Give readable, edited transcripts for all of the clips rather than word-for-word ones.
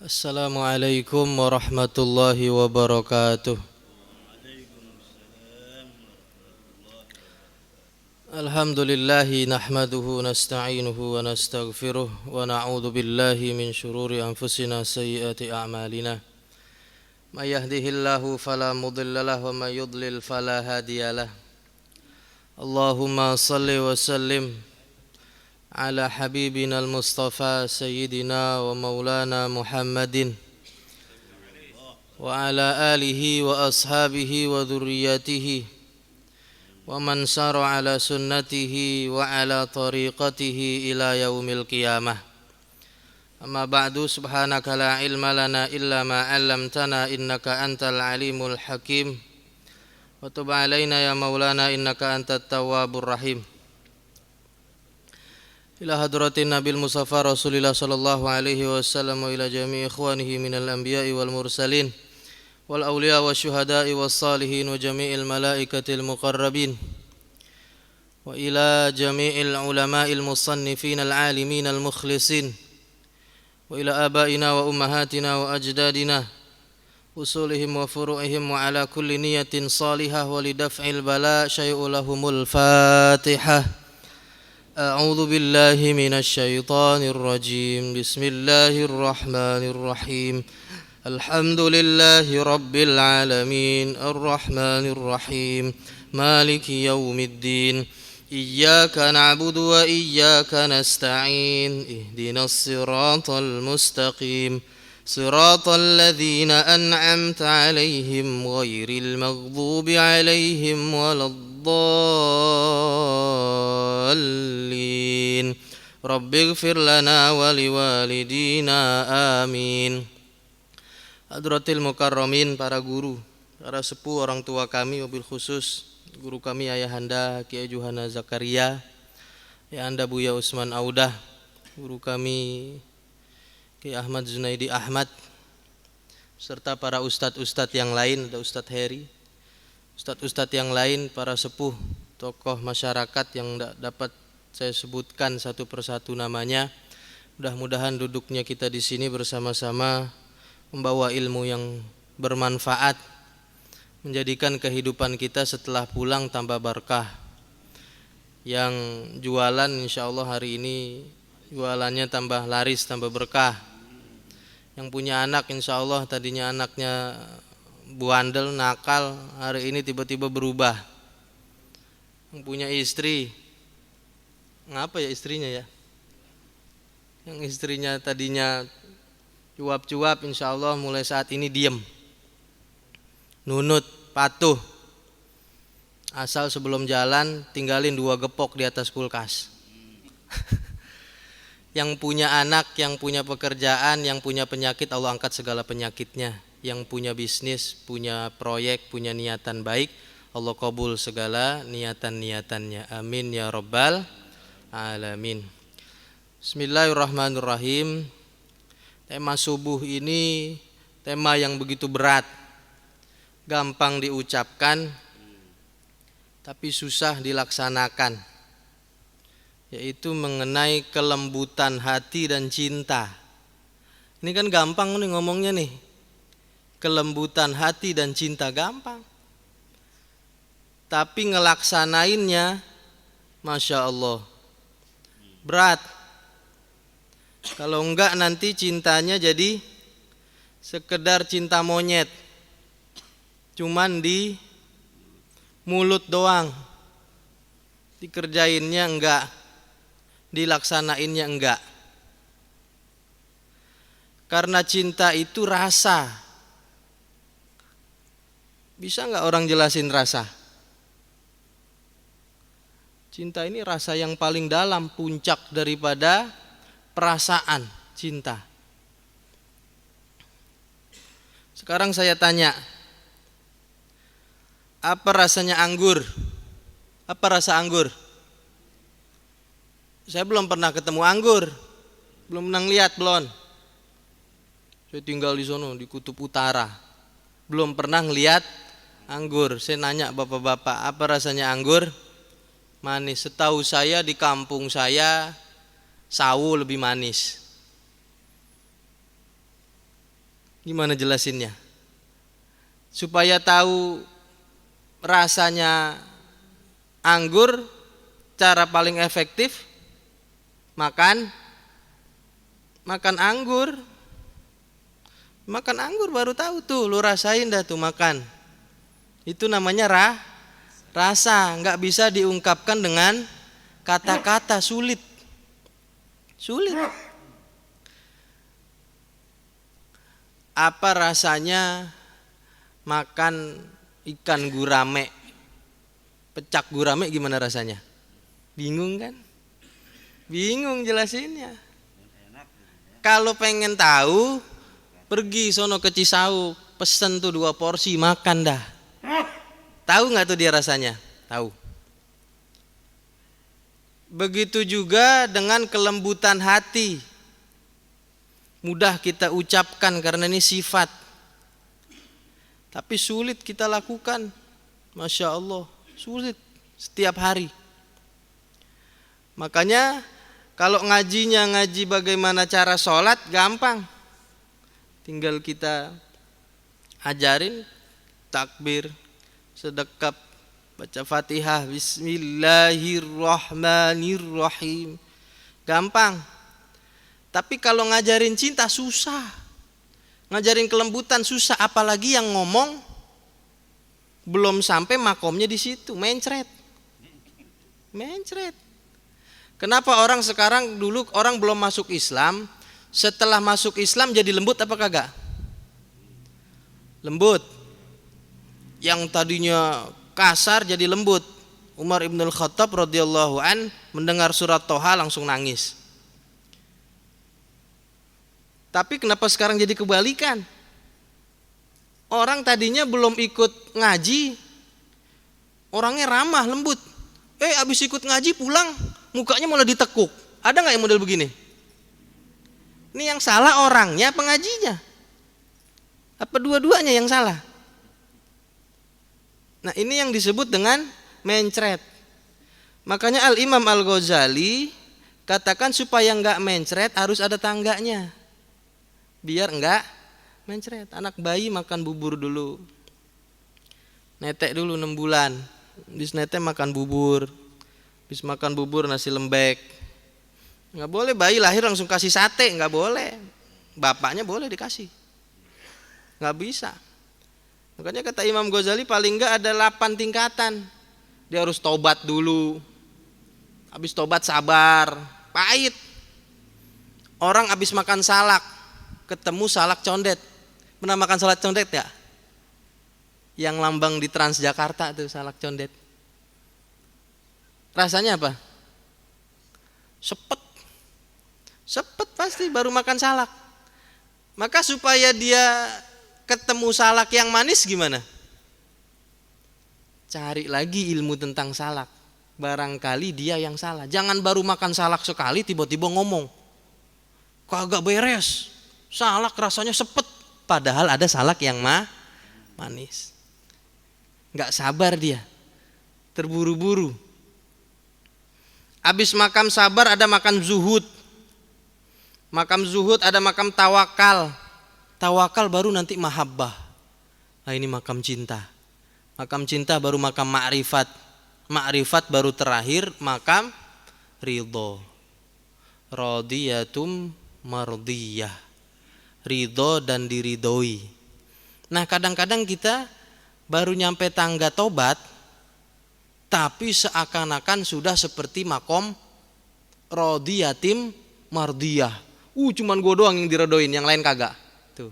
Assalamualaikum warahmatullahi wabarakatuh. Alhamdulillahi nahmaduhu nasta'inuhu wa nastaghfiruh wa na'udzu billahi min shururi anfusina sayyiati a'malina. May yahdihillahu fala mudilla lahu wa may yudlil fala hadiyalah. Allahumma salli wa sallim ala habibina al-mustafa sayyidina wa maulana Muhammadin wa ala alihi wa ashabihi wa dhurriyyatihi wa man sara ala sunnatihi wa ala tariqatihi ila yaumil qiyamah. Amma ba'du, subhanaka la ilma lana illa ma 'allamtana innaka antal alimul hakim wa tub alaina ya maulana innaka antat tawwabur rahim. Ila hadratin Nabil Mustafa Rasulillah sallallahu alaihi wasallam wa ila jami'i ikhwanihi minal anbiya'i wal mursalin wal awliya wa syuhada'i was salihin wa jami'il malaikatil muqarrabin wa ila jami'il ulama'il musannifin al alimin al mukhlisin wa ila abaina wa ummahatina wa ajdadina usulihim wa furu'ihim wa ala kulli niyatin salihah wa lidaf'il bala syai'u lahumul fatihah. أعوذ بالله من الشيطان الرجيم بسم الله الرحمن الرحيم الحمد لله رب العالمين الرحمن الرحيم مالك يوم الدين إياك نعبد وإياك نستعين اهدنا الصراط المستقيم صراط الذين أنعمت عليهم غير المغضوب عليهم ولا الضالين رب اغفر لنا ولوالدينا آمين. Hadratil mukarramin, para guru, para sepuh, orang tua kami, wabil khusus guru kami Ayahanda Kiai Juhana Zakaria, Ayahanda Buya Usman Audah, guru kami Kiai Ahmad Zunaidi Ahmad, serta para ustadz-ustadz yang lain, ada Ustadz Heri, ustadz-ustadz yang lain, para sepuh, tokoh masyarakat yang dapat saya sebutkan satu persatu namanya. Mudah-mudahan duduknya kita di sini bersama-sama membawa ilmu yang bermanfaat, menjadikan kehidupan kita setelah pulang tambah berkah. Yang jualan insya Allah hari ini jualannya tambah laris, tambah berkah. Yang punya anak insya Allah tadinya anaknya buandel, nakal, hari ini tiba-tiba berubah. Yang punya istri, ngapa ya istrinya ya? Yang istrinya tadinya cuap-cuap, insya Allah mulai saat ini diem, nunut, patuh. Asal sebelum jalan tinggalin 2 gepok di atas kulkas. Yang punya anak, yang punya pekerjaan, yang punya penyakit, Allah angkat segala penyakitnya. Yang punya bisnis, punya proyek, punya niatan baik, Allah kabul segala niatan-niatannya. Amin ya rabbal alamin. Bismillahirrahmanirrahim. Tema subuh ini tema yang begitu berat, gampang diucapkan tapi susah dilaksanakan, yaitu mengenai kelembutan hati dan cinta. Ini kan gampang nih ngomongnya nih, kelembutan hati dan cinta gampang, tapi ngelaksanainnya Masya Allah berat. Kalau enggak nanti cintanya jadi sekedar cinta monyet, cuman di mulut doang, dikerjainnya enggak, dilaksanainnya enggak. Karena cinta itu rasa. Bisa enggak orang jelasin rasa? Cinta ini rasa yang paling dalam, puncak daripada perasaan cinta. Sekarang saya tanya, apa rasanya anggur? Apa rasa anggur? Saya belum pernah ketemu anggur, belum pernah lihat belum. Saya tinggal di sono di kutub utara, belum pernah lihat anggur. Saya nanya bapak-bapak, apa rasanya anggur? Manis. Setahu saya di kampung saya sawu lebih manis. Gimana jelasinnya? Supaya tahu rasanya anggur, cara paling efektif makan anggur. Makan anggur baru tahu tuh, lu rasain dah tuh makan. Itu namanya rasa, nggak bisa diungkapkan dengan kata-kata, sulit. Apa rasanya makan ikan gurame? Pecak gurame gimana rasanya? Bingung kan? Bingung jelasinnya. Kalau pengen tahu, pergi sono ke Cisauk, pesen tuh 2 porsi, makan dah. Tahu nggak tuh dia rasanya? Tahu. Begitu juga dengan kelembutan hati. Mudah kita ucapkan karena ini sifat. Tapi sulit kita lakukan. Masya Allah, sulit setiap hari. Makanya kalau ngaji bagaimana cara sholat, gampang. Tinggal kita ajarin takbir, sedekap, baca Fatihah, Bismillahirrahmanirrahim. Gampang. Tapi kalau ngajarin cinta susah. Ngajarin kelembutan susah, apalagi yang ngomong belum sampai makomnya di situ, mencret. Kenapa orang sekarang, dulu orang belum masuk Islam, setelah masuk Islam jadi lembut apa kagak? Lembut. Yang tadinya kasar jadi lembut. Umar ibn al-Khattab radhiyallahu an mendengar surat Toha langsung nangis. Tapi kenapa sekarang jadi kebalikan? Orang tadinya belum ikut ngaji, orangnya ramah, lembut. Abis ikut ngaji pulang, mukanya malah ditekuk. Ada nggak yang model begini? Ini yang salah orangnya, pengajinya? Apa dua-duanya yang salah? Nah, ini yang disebut dengan mencret. Makanya Al-Imam Al-Ghazali katakan supaya nggak mencret harus ada tangganya, biar nggak mencret. Anak bayi makan bubur dulu, netek dulu 6 bulan, bis netek makan bubur, bis makan bubur nasi lembek. Nggak boleh bayi lahir langsung kasih sate, nggak boleh. Bapaknya boleh dikasih, nggak bisa. Makanya kata Imam Ghazali paling nggak ada 8 tingkatan. Dia harus tobat dulu, habis tobat sabar, pahit. Orang habis makan salak, ketemu salak condet. Pernah makan salak condet ya? Yang lambang di Transjakarta tuh salak condet. Rasanya apa? Sepet pasti baru makan salak. Maka supaya dia ketemu salak yang manis gimana? Cari lagi ilmu tentang salak. Barangkali dia yang salah. Jangan baru makan salak sekali tiba-tiba ngomong, kagak beres, salak rasanya sepet. Padahal ada salak yang manis. Gak sabar dia, terburu-buru. Habis makam sabar ada makam zuhud. Makam zuhud ada makam tawakal. Tawakal baru nanti mahabbah. Nah, ini makam cinta. Makam cinta baru makam ma'rifat. Ma'rifat baru terakhir makam ridho. Radiyatum mardiyah. Ridho dan diridhoi. Nah, kadang-kadang kita baru nyampe tangga tobat, tapi seakan-akan sudah seperti makom radiyatim mardiyah. Cuman gue doang yang diredoin, yang lain kagak. Tuh.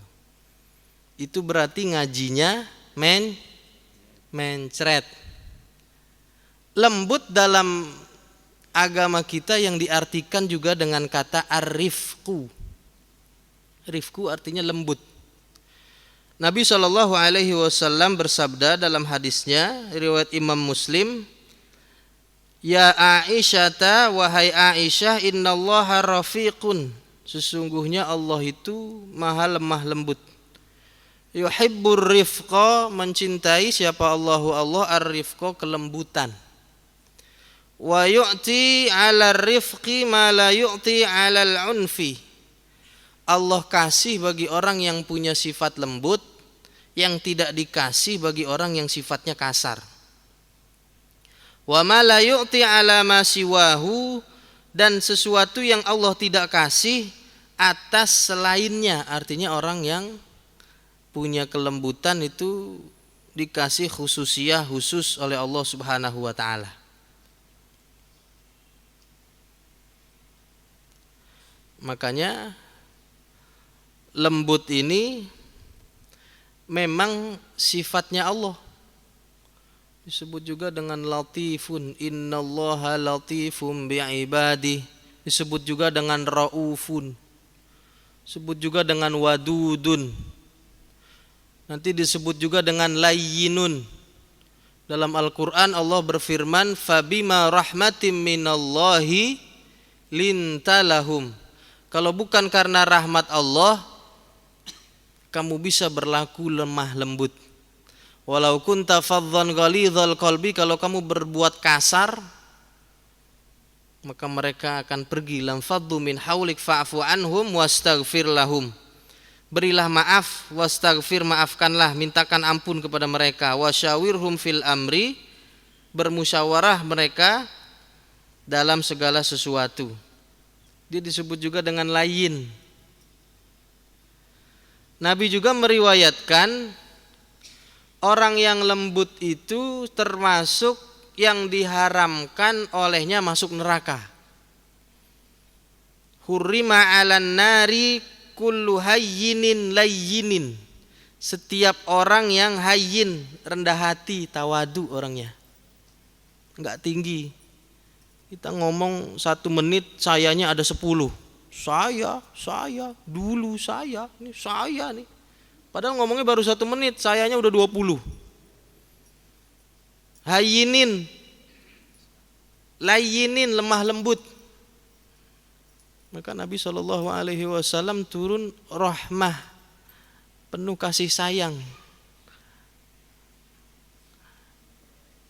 Itu berarti ngajinya mencret. Lembut dalam agama kita yang diartikan juga dengan kata ar-rifqu. Rifqu artinya lembut. Nabi SAW bersabda dalam hadisnya riwayat Imam Muslim, ya Aisyata, wahai Aisyah, innallaha rafiqun, sesungguhnya Allah itu maha lemah lembut. Yuhibbur rifqa, mencintai siapa Allahu Allah, ar-rifqa, kelembutan. Wa yu'ti 'ala rifqi ma la yu'ti 'ala al-'unfi, Allah kasih bagi orang yang punya sifat lembut, yang tidak dikasih bagi orang yang sifatnya kasar. Wa ma la yu'ti ala ma siwahu, dan sesuatu yang Allah tidak kasih atas selainnya. Artinya orang yang punya kelembutan itu dikasih khususiyah khusus oleh Allah Subhanahu wa taala. Makanya lembut ini memang sifatnya Allah. Disebut juga dengan latifun, innallaha latifum bi'ibadi. Disebut juga dengan raufun. Disebut juga dengan wadudun. Nanti disebut juga dengan layyinun. Dalam Al-Quran Allah berfirman, fabima rahmatim minallahi lintalahum. Kalau bukan karena rahmat Allah, kamu bisa berlaku lemah lembut. Walau kunta faddan ghalidhal qalbi, kalau kamu berbuat kasar, maka mereka akan pergi. Lam faddu min haulik fa'fu anhum wastaghfir lahum. Berilah maaf, wastaghfir, maafkanlah, mintakan ampun kepada mereka. Wasyawirhum fil amri, bermusyawarah mereka dalam segala sesuatu. Dia disebut juga dengan layin. Nabi juga meriwayatkan orang yang lembut itu termasuk yang diharamkan olehnya masuk neraka. Hurrima 'alan nari kullu hayyinin layyinin. Setiap orang yang hayyin, rendah hati, tawadu orangnya, enggak tinggi. Kita ngomong 1 menit, sayanya ada 10. Saya, dulu saya, ini saya nih. Padahal ngomongnya baru 1 menit, sayanya udah 20. Hayyinin, layyinin, lemah lembut. Maka Nabi SAW turun rahmah, penuh kasih sayang.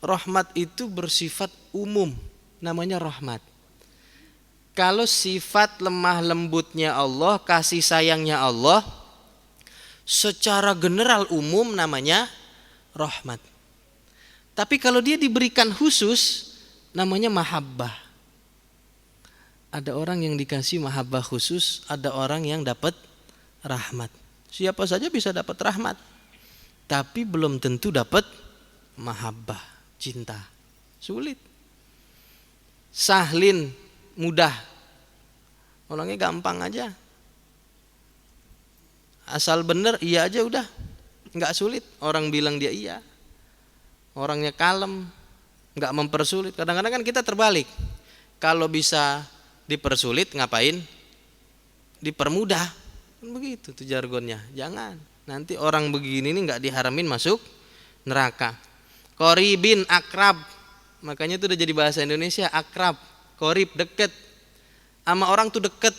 Rahmat itu bersifat umum, namanya rahmat. Kalau sifat lemah lembutnya Allah, kasih sayangnya Allah, secara general umum namanya rahmat. Tapi kalau dia diberikan khusus, namanya mahabbah. Ada orang yang dikasih mahabbah khusus, ada orang yang dapat rahmat. Siapa saja bisa dapat rahmat, tapi belum tentu dapat mahabbah, cinta. Sulit. Sahlin, mudah. Orangnya gampang aja. Asal bener iya aja udah. Enggak sulit. Orang bilang dia iya. Orangnya kalem, enggak mempersulit. Kadang-kadang kan kita terbalik. Kalau bisa dipersulit ngapain? Dipermudah. Kan begitu tuh jargonnya. Jangan. Nanti orang begini nih enggak diharamin masuk neraka. Qoribin, akrab. Makanya itu udah jadi bahasa Indonesia, akrab. Qorib, deket. Sama orang tuh deket.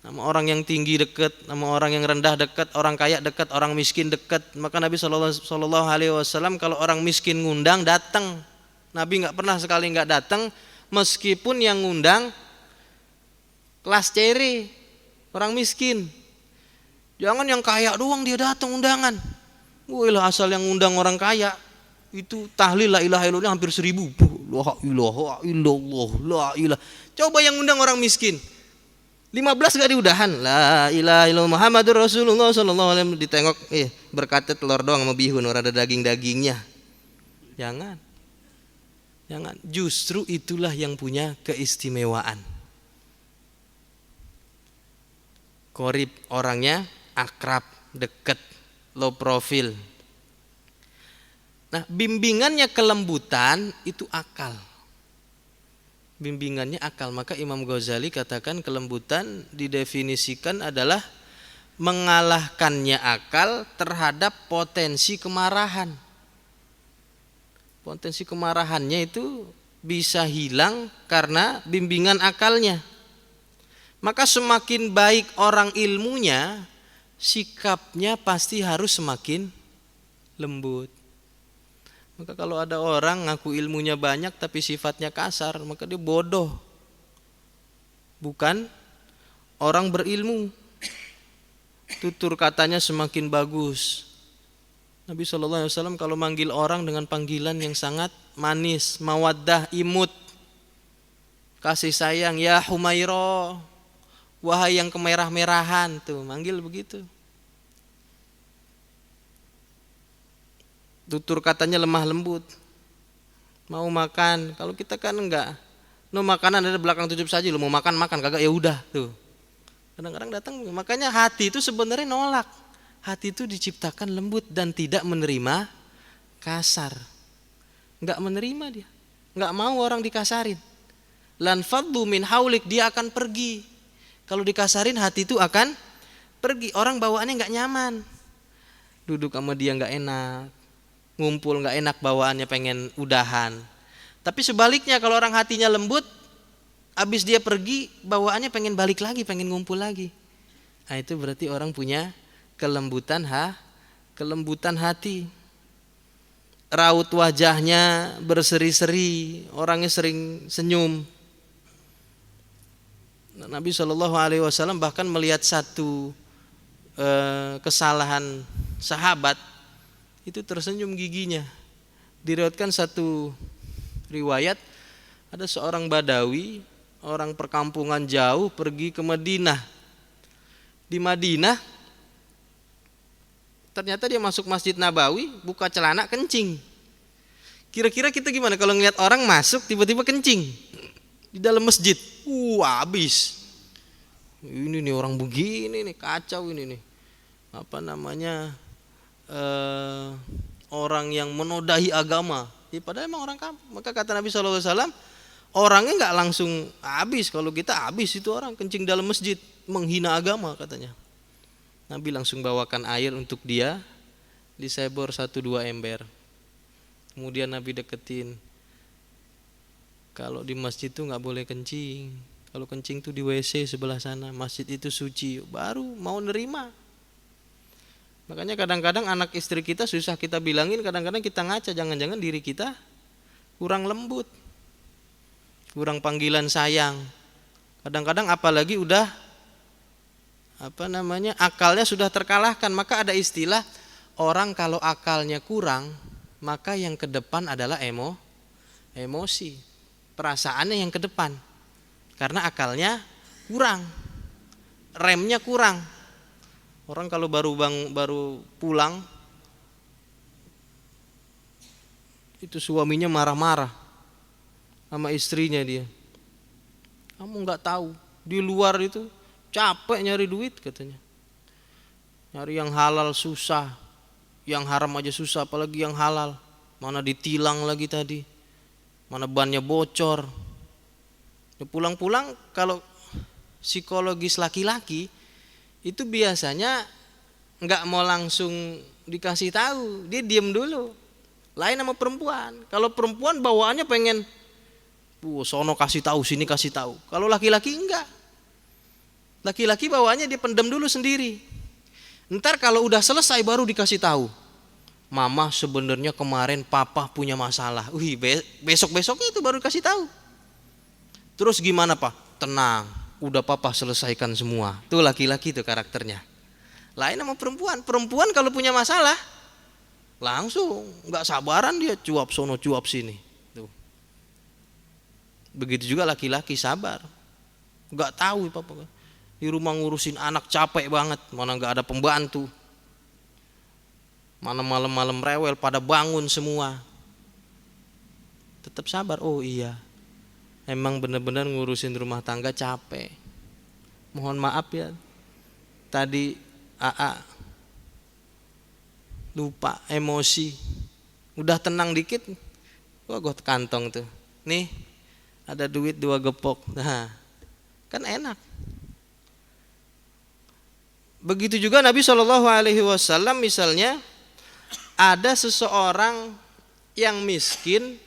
Sama orang yang tinggi deket, sama orang yang rendah deket, orang kaya deket, orang miskin deket. Maka Nabi SAW kalau orang miskin ngundang datang. Nabi nggak pernah sekali nggak datang, meskipun yang ngundang kelas ceri, orang miskin. Jangan yang kaya doang dia datang undangan. Wah, asal yang ngundang orang kaya itu tahlil la ilaha illallah hampir 1000. La ilaha illallah, la ilaha. Coba yang ngundang orang miskin 15 gak diudahan, la ilaha illallah Muhammadur Rasulullah sallallahu alaihi wasallam, ditengok berkatnya telur doang sama bihun, orang ada daging-dagingnya. Jangan. Justru itulah yang punya keistimewaan. Qorib, orangnya akrab, dekat, low profile. Nah, bimbingannya kelembutan itu akal. Bimbingannya akal. Maka Imam Ghazali katakan kelembutan didefinisikan adalah mengalahkannya akal terhadap potensi kemarahan. Potensi kemarahannya itu bisa hilang karena bimbingan akalnya. Maka semakin baik orang ilmunya, sikapnya pasti harus semakin lembut. Maka kalau ada orang ngaku ilmunya banyak tapi sifatnya kasar, maka dia bodoh. Bukan orang berilmu, tutur katanya semakin bagus. Nabi SAW kalau manggil orang dengan panggilan yang sangat manis, mawaddah, imut, kasih sayang, ya Humaira, wahai yang kemerah-merahan, tuh manggil begitu. Tutur katanya lemah lembut, mau makan, kalau kita kan enggak, no makanan ada belakang tutup saja, lo mau makan kagak ya udah tuh. Kadang-kadang datang, makanya hati itu sebenarnya nolak. Hati itu diciptakan lembut dan tidak menerima kasar. Enggak menerima dia, enggak mau orang dikasarin. Lan faddu min haulik, dia akan pergi. Kalau dikasarin hati itu akan pergi. Orang bawaannya enggak nyaman, duduk sama dia enggak enak, ngumpul enggak enak, bawaannya pengen udahan. Tapi sebaliknya kalau orang hatinya lembut, habis dia pergi bawaannya pengen balik lagi, pengen ngumpul lagi. Nah, itu berarti orang punya kelembutan hati. Raut wajahnya berseri-seri, orangnya sering senyum. Nabi SAW bahkan melihat satu kesalahan sahabat, itu tersenyum giginya. Diriwayatkan satu riwayat, ada seorang Badawi, orang perkampungan jauh, pergi ke Madinah. Di Madinah ternyata dia masuk Masjid Nabawi, buka celana, kencing. Kira-kira kita gimana kalau ngeliat orang masuk tiba-tiba kencing di dalam masjid? Habis. Ini nih orang begini nih, kacau ini nih. Apa namanya? Orang yang menodai agama. Padahal emang orang kampung. Maka kata Nabi SAW, orangnya nggak langsung habis. Kalau kita habis, itu orang kencing dalam masjid, menghina agama katanya. Nabi langsung bawakan air untuk dia, disebor 1-2 ember. Kemudian Nabi deketin, kalau di masjid itu nggak boleh kencing. Kalau kencing tuh di WC sebelah sana, masjid itu suci. Baru mau nerima. Makanya kadang-kadang anak istri kita susah kita bilangin, kadang-kadang kita ngaca, jangan-jangan diri kita kurang lembut, kurang panggilan sayang. Kadang-kadang apalagi udah akalnya sudah terkalahkan, maka ada istilah orang kalau akalnya kurang, maka yang ke depan adalah emosi, perasaannya yang ke depan, karena akalnya kurang, remnya kurang. Orang kalau baru pulang, itu suaminya marah-marah sama istrinya, dia, kamu nggak tahu di luar itu capek nyari duit katanya. Nyari yang halal susah, yang haram aja susah, apalagi yang halal. Mana ditilang lagi tadi, mana bannya bocor. Pulang-pulang kalau psikologis laki-laki itu biasanya nggak mau langsung dikasih tahu, dia diem dulu. Lain sama perempuan. Kalau perempuan bawaannya pengen, sono kasih tahu, sini kasih tahu. Kalau laki-laki enggak. Laki-laki bawaannya dia pendam dulu sendiri. Ntar kalau udah selesai baru dikasih tahu. Mama sebenarnya kemarin papa punya masalah. Besok-besoknya itu baru dikasih tahu. Terus gimana Pak? Tenang, udah papa selesaikan semua. Tuh laki-laki tuh karakternya. Lain sama perempuan. Perempuan kalau punya masalah langsung nggak sabaran, dia cuap sono cuap sini. Tuh. Begitu juga laki-laki sabar. Nggak tahu papa. Di rumah ngurusin anak capek banget, mana nggak ada pembantu, mana malam-malam rewel, pada bangun semua. Tetap sabar. Oh iya, emang benar-benar ngurusin rumah tangga capek. Mohon maaf ya, tadi AA lupa, emosi. Udah tenang dikit, gue kantong tuh. Nih, ada duit 2 gepok. Nah, kan enak. Begitu juga Nabi SAW, misalnya ada seseorang yang miskin,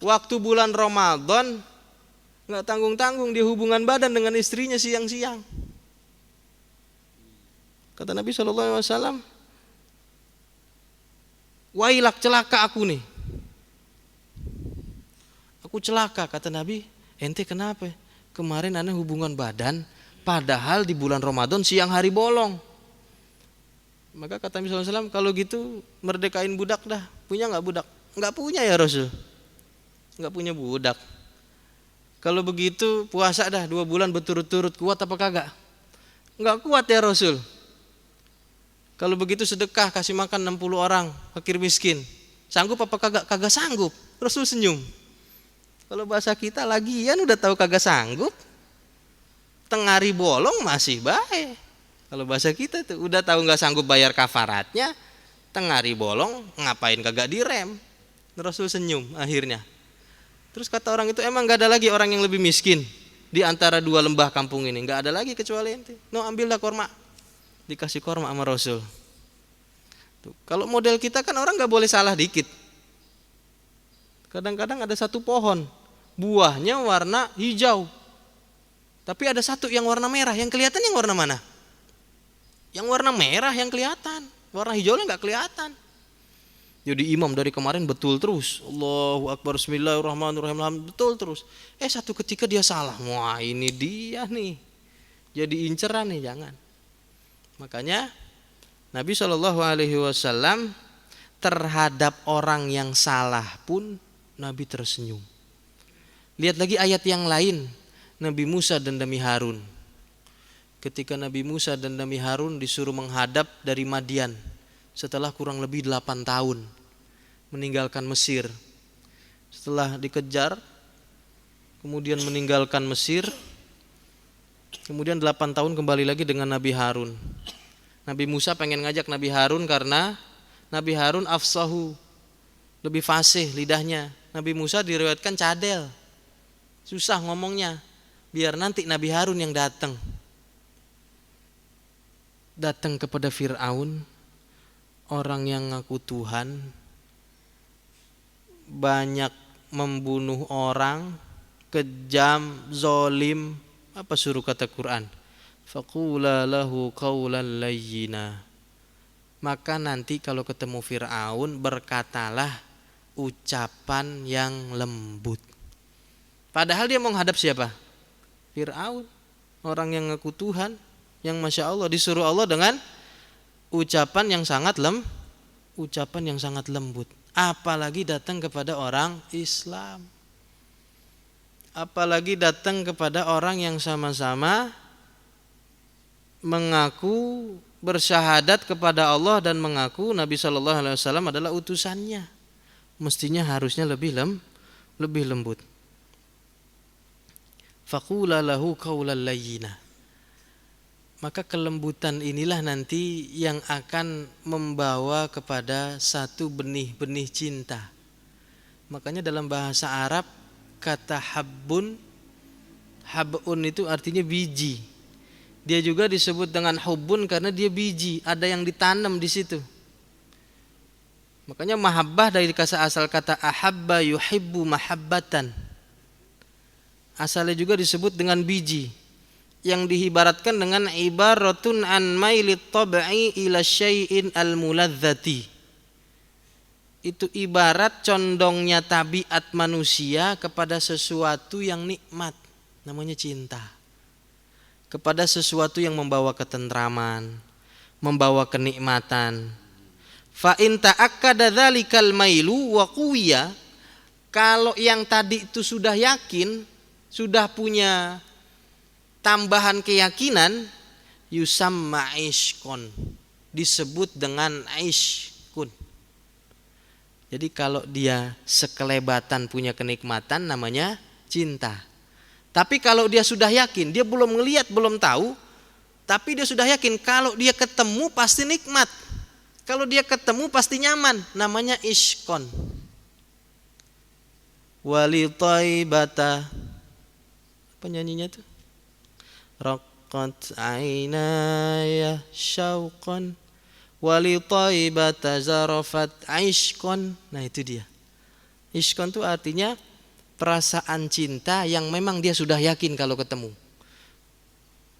waktu bulan Ramadan nggak tanggung-tanggung dia hubungan badan dengan istrinya siang-siang. Kata Nabi SAW, wailak, celaka aku nih. Aku celaka, kata Nabi. Ente kenapa? Kemarin aneh hubungan badan Padahal di bulan Ramadan siang hari bolong. Maka kata Nabi SAW, kalau gitu merdekain budak dah. Punya nggak budak? Nggak punya ya Rasul. Nggak punya budak. Kalau begitu puasa dah 2 bulan berturut-turut, kuat apa kagak? Nggak kuat ya Rasul. Kalau begitu sedekah, kasih makan 60 orang fakir miskin. Sanggup apa kagak? Kagak sanggup. Rasul senyum. Kalau bahasa kita lagian udah tahu kagak sanggup, tengari bolong masih baik. Kalau bahasa kita tuh udah tahu nggak sanggup bayar kafaratnya, tengari bolong ngapain kagak direm. Rasul senyum akhirnya. Terus kata orang itu, emang nggak ada lagi orang yang lebih miskin di antara 2 lembah kampung ini? Nggak ada lagi kecuali ente. No, ambillah korma. Dikasih korma sama Rasul. Tuh, kalau model kita kan orang nggak boleh salah dikit. Kadang-kadang ada satu pohon, buahnya warna hijau, tapi ada satu yang warna merah. Yang kelihatan yang warna mana? Yang warna merah yang kelihatan, warna hijaunya nggak kelihatan. Jadi imam dari kemarin betul terus, Allahu Akbar, Bismillahirrahmanirrahim, betul terus. Satu ketika dia salah, wah ini dia nih, jadi inceran nih, jangan. Makanya Nabi SAW terhadap orang yang salah pun Nabi tersenyum. Lihat lagi ayat yang lain, Nabi Musa dan Nabi Harun. Ketika Nabi Musa dan Nabi Harun disuruh menghadap dari Madian setelah kurang lebih 8 tahun meninggalkan Mesir. Setelah dikejar, kemudian meninggalkan Mesir, kemudian 8 tahun kembali lagi dengan Nabi Harun. Nabi Musa pengen ngajak Nabi Harun karena Nabi Harun afsahu, lebih fasih lidahnya. Nabi Musa diriwayatkan cadel, susah ngomongnya. Biar nanti Nabi Harun yang datang kepada Fir'aun, orang yang ngaku Tuhan, banyak membunuh orang, kejam, zolim. Apa suruh kata Quran? Faqula lahu qawlan layyina. Maka nanti kalau ketemu Fir'aun, berkatalah ucapan yang lembut. Padahal dia mau menghadap siapa? Fir'aun, orang yang ngaku Tuhan, yang Masya Allah disuruh Allah dengan ucapan yang sangat lembut. Apalagi datang kepada orang Islam, apalagi datang kepada orang yang sama-sama mengaku bersyahadat kepada Allah dan mengaku Nabi SAW adalah utusannya. Mestinya harusnya lebih lembut. Faqula lahu qawlan layyina. Maka kelembutan inilah nanti yang akan membawa kepada satu benih-benih cinta. Makanya dalam bahasa Arab kata habun itu artinya biji. Dia juga disebut dengan hubun karena dia biji, ada yang ditanam di situ. Makanya mahabbah dari asal kata ahabba yuhibbu mahabbatan. Asalnya juga disebut dengan biji, yang diibaratkan dengan ibaratun an mailit tab'i ila syai'in al-muladzati. Itu ibarat condongnya tabiat manusia kepada sesuatu yang nikmat, namanya cinta. Kepada sesuatu yang membawa ketentraman, membawa kenikmatan. Fa in ta'akkada dzalikal mailu wa quwiya, kalau yang tadi itu sudah yakin, sudah punya tambahan keyakinan, yusamma ishqon, disebut dengan ishqun. Jadi kalau dia sekelebatan punya kenikmatan namanya cinta. Tapi kalau dia sudah yakin, dia belum ngelihat, belum tahu, tapi dia sudah yakin kalau dia ketemu pasti nikmat, kalau dia ketemu pasti nyaman, namanya ishqon. Wali taibata, penyanyinya tuh, raqqat aynaya syauqan wali taibata zarafat ishqan. Nah itu dia. Ishqan itu artinya perasaan cinta yang memang dia sudah yakin kalau ketemu,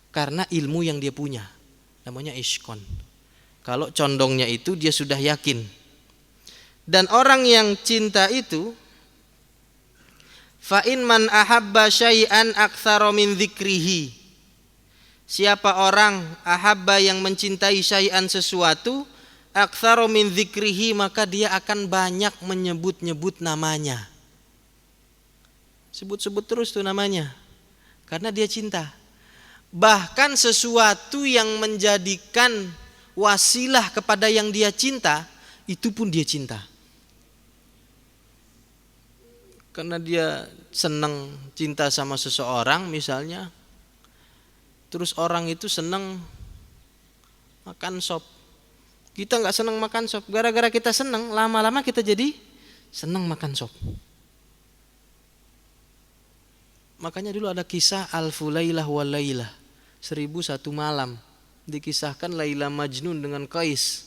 karena ilmu yang dia punya, namanya ishqan. Kalau condongnya itu dia sudah yakin. Dan orang yang cinta itu, fa in man ahabba syai'an aktsara min dzikrihi, Siapa orang ahabba yang mencintai syai'an sesuatu, aktsaru min dzikrihi, maka dia akan banyak menyebut-nyebut namanya. Sebut-sebut terus tuh namanya. Karena dia cinta. Bahkan sesuatu yang menjadikan wasilah kepada yang dia cinta, itu pun dia cinta. Karena dia senang cinta sama seseorang misalnya, terus orang itu senang makan sop. Kita nggak senang makan sop, gara-gara kita senang, lama-lama kita jadi senang makan sop. Makanya dulu ada kisah Alfu Lailah wa Lailah, 1001 malam. Dikisahkan Laila Majnun dengan Qais.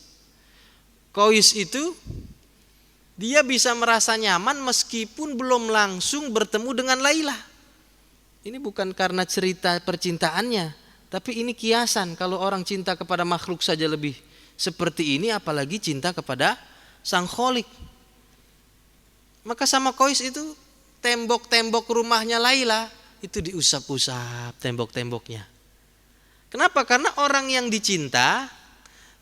Qais itu dia bisa merasa nyaman meskipun belum langsung bertemu dengan Laila. Ini bukan karena cerita percintaannya, tapi ini kiasan. Kalau orang cinta kepada makhluk saja lebih seperti ini, apalagi cinta kepada Sang Kholik. Maka sama Qais itu tembok-tembok rumahnya Laila itu diusap-usap tembok-temboknya. Kenapa? Karena orang yang dicinta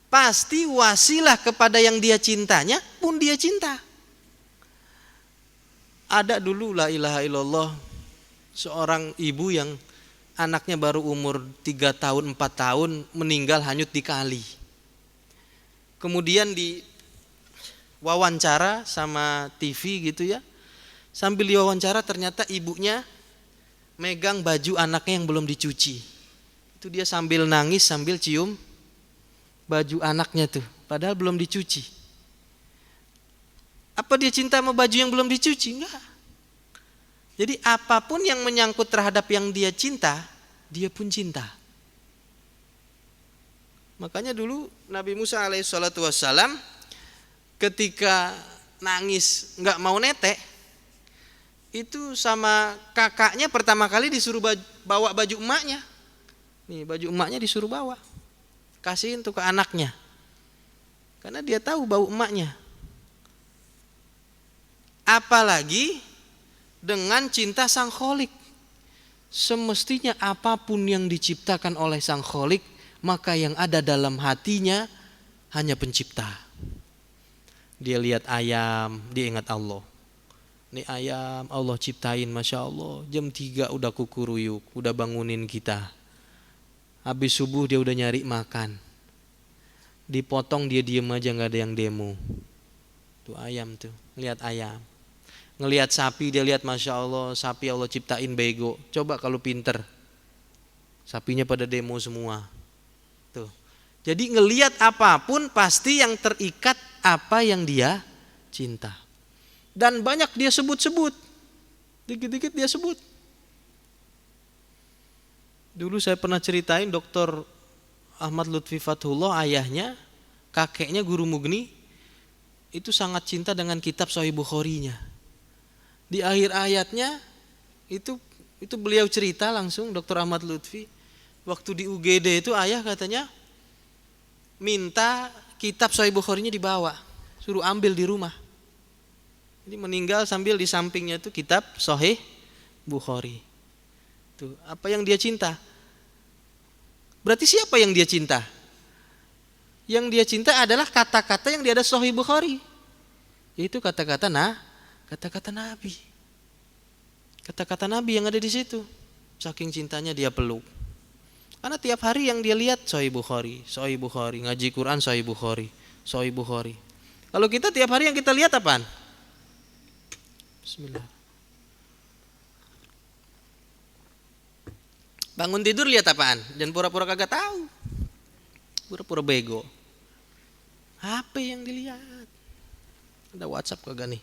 pasti wasilah kepada yang dia cintanya pun dia cinta. Ada dulu la ilaha illallah seorang ibu yang anaknya baru umur 3 tahun 4 tahun meninggal hanyut di kali. Kemudian di wawancara sama TV gitu ya. Sambil diwawancara ternyata ibunya megang baju anaknya yang belum dicuci. Itu dia sambil nangis sambil cium baju anaknya tuh, padahal belum dicuci. Apa dia cinta sama baju yang belum dicuci? Enggak. Jadi apapun yang menyangkut terhadap yang dia cinta, dia pun cinta. Makanya dulu Nabi Musa alaihissalatu wassalam ketika nangis nggak mau netek, itu sama kakaknya pertama kali disuruh bawa baju emaknya. Nih baju emaknya disuruh bawa, kasihin tuh ke anaknya, karena dia tahu bau emaknya. Apalagi dengan cinta Sang Kholik. Semestinya apapun yang diciptakan oleh Sang Kholik, maka yang ada dalam hatinya hanya pencipta. Dia lihat ayam, dia ingat Allah. Ini ayam Allah ciptain, Masya Allah, jam 3 udah kukuruyuk, udah bangunin kita. Habis subuh dia udah nyari makan. Dipotong dia diem aja, gak ada yang demo. Tuh ayam tuh, lihat ayam. Ngelihat sapi dia lihat, Masya Allah, sapi Allah ciptain bego. Coba kalau pinter, sapinya pada demo semua. Tuh. Jadi ngelihat apapun pasti yang terikat apa yang dia cinta. Dan banyak dia sebut-sebut. Dikit-dikit dia sebut. Dulu saya pernah ceritain Dr. Ahmad Lutfi Fathullah, ayahnya, kakeknya Guru Mugni, itu sangat cinta dengan kitab Sahih Bukharinya. Di akhir ayatnya itu beliau cerita langsung, Dr. Ahmad Lutfi, waktu di UGD itu ayah katanya minta kitab Sahih Bukharinya dibawa, suruh ambil di rumah. Jadi meninggal sambil di sampingnya itu kitab Sahih Bukhari. Tuh, apa yang dia cinta? Berarti siapa yang dia cinta? Yang dia cinta adalah kata-kata yang ada Sahih Bukhari. Itu kata-kata Nabi. Kata-kata Nabi yang ada di situ. Saking cintanya dia peluk. Karena tiap hari yang dia lihat Sahih Bukhari, Sahih Bukhari, ngaji Quran Sahih Bukhari, Sahih Bukhari. Kalau kita tiap hari yang kita lihat apaan? Bismillah. Bangun tidur lihat apaan? Dan pura-pura kagak tahu. Pura-pura bego. HP yang dilihat. Ada WhatsApp kagak nih?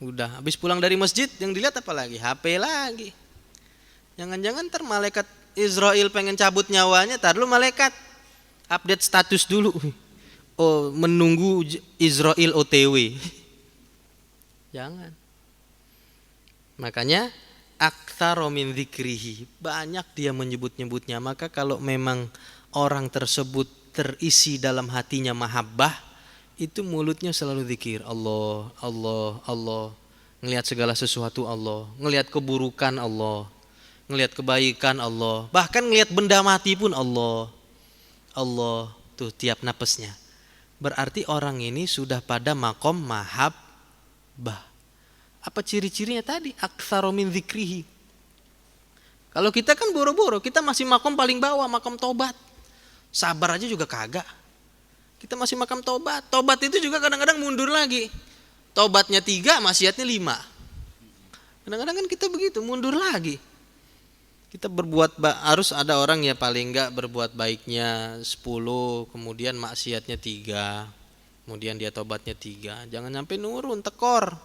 Udah, habis pulang dari masjid yang dilihat apa lagi? HP lagi. Jangan-jangan ntar malaikat Israel pengen cabut nyawanya, tar lu malaikat update status dulu. Oh, menunggu Israel OTW. Jangan. Makanya aktsara min dzikrihi, banyak dia menyebut-nyebutnya. Maka kalau memang orang tersebut terisi dalam hatinya mahabbah, itu mulutnya selalu zikir Allah, Allah, Allah. Ngelihat segala sesuatu Allah, ngelihat keburukan Allah. ngelihat kebaikan Allah, bahkan ngelihat benda mati pun Allah. Allah tuh tiap napasnya. Berarti orang ini sudah pada makom mahabbah. Apa ciri-cirinya tadi? Aktsaru min dzikrihi. Kalau kita kan boro-boro, kita masih makom paling bawah, makom tobat. Sabar aja juga kagak. Kita masih makom tobat. Tobat itu juga kadang-kadang mundur lagi. Tobatnya 3, maksiatnya 5. Kadang-kadang kan kita begitu, mundur lagi. Kita harus ada orang ya paling enggak berbuat baiknya 10, kemudian maksiatnya 3, kemudian dia tobatnya 3. Jangan sampai nurun, tekor.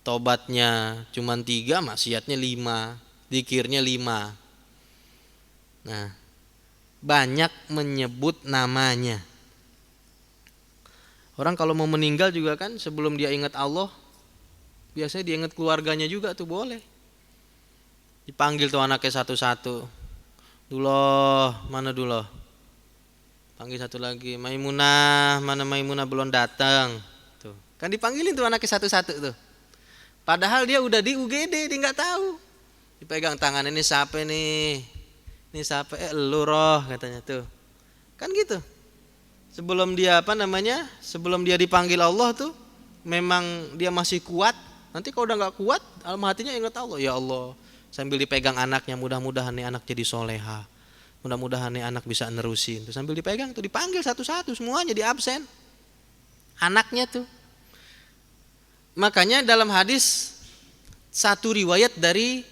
Tobatnya cuma 3, maksiatnya 5, zikirnya 5. Nah, banyak menyebut namanya. Orang kalau mau meninggal juga kan sebelum dia ingat Allah, biasanya dia ingat keluarganya juga tuh boleh. Dipanggil tuh anaknya satu-satu. Duloh, mana Duloh? Panggil satu lagi, Maimunah, mana Maimunah belum datang. Tuh, kan dipanggilin tuh anaknya satu-satu tuh. Padahal dia udah di UGD, dia nggak tahu. Dipegang tangan, ini siapa nih? Ini siapa? Elu roh katanya tuh. Kan gitu. Sebelum dia sebelum dia dipanggil Allah tuh, memang dia masih kuat. Nanti kalau udah nggak kuat, dalam hatinya ingat Allah, ya Allah. Sambil dipegang anaknya, mudah-mudahan nih anak jadi soleha, mudah-mudahan nih anak bisa nerusin. Terus sambil dipegang tuh dipanggil satu-satu, semuanya di absen. Anaknya tuh. Makanya dalam hadis satu riwayat dari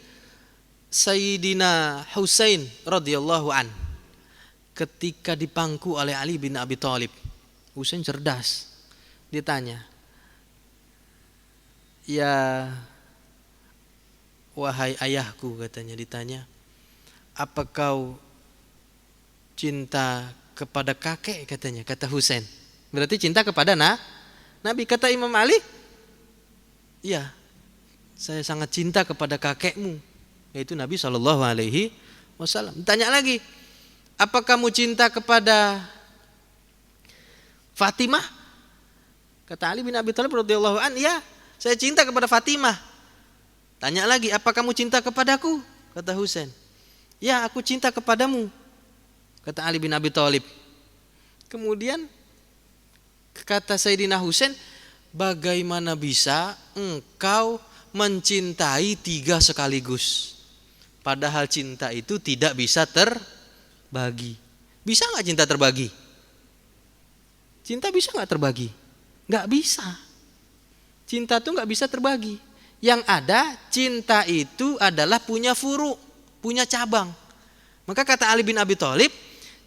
Sayyidina Husain radhiyallahu an, ketika dipangku oleh Ali bin Abi Thalib, Husain cerdas. Dia tanya, ya wahai ayahku, katanya, ditanya, apa kau cinta kepada kakek, katanya, kata Husain. Berarti cinta kepada Nabi. Kata Imam Ali, iya, saya sangat cinta kepada kakekmu, yaitu Nabi SAW. Ditanya lagi, apa kamu cinta kepada Fatimah? Kata Ali bin Abi Thalib radhiyallahu an, ya, saya cinta kepada Fatimah. Tanya lagi, apa kamu cinta kepadaku? Kata Husain, ya, aku cinta kepadamu. Kata Ali bin Abi Thalib. Kemudian kata Sayyidina Husain, bagaimana bisa engkau mencintai 3 sekaligus? Padahal cinta itu tidak bisa terbagi. Bisa gak cinta terbagi? Cinta bisa gak terbagi? Gak bisa. Cinta tuh gak bisa terbagi. Yang ada, cinta itu adalah punya furu, punya cabang. Maka kata Ali bin Abi Thalib,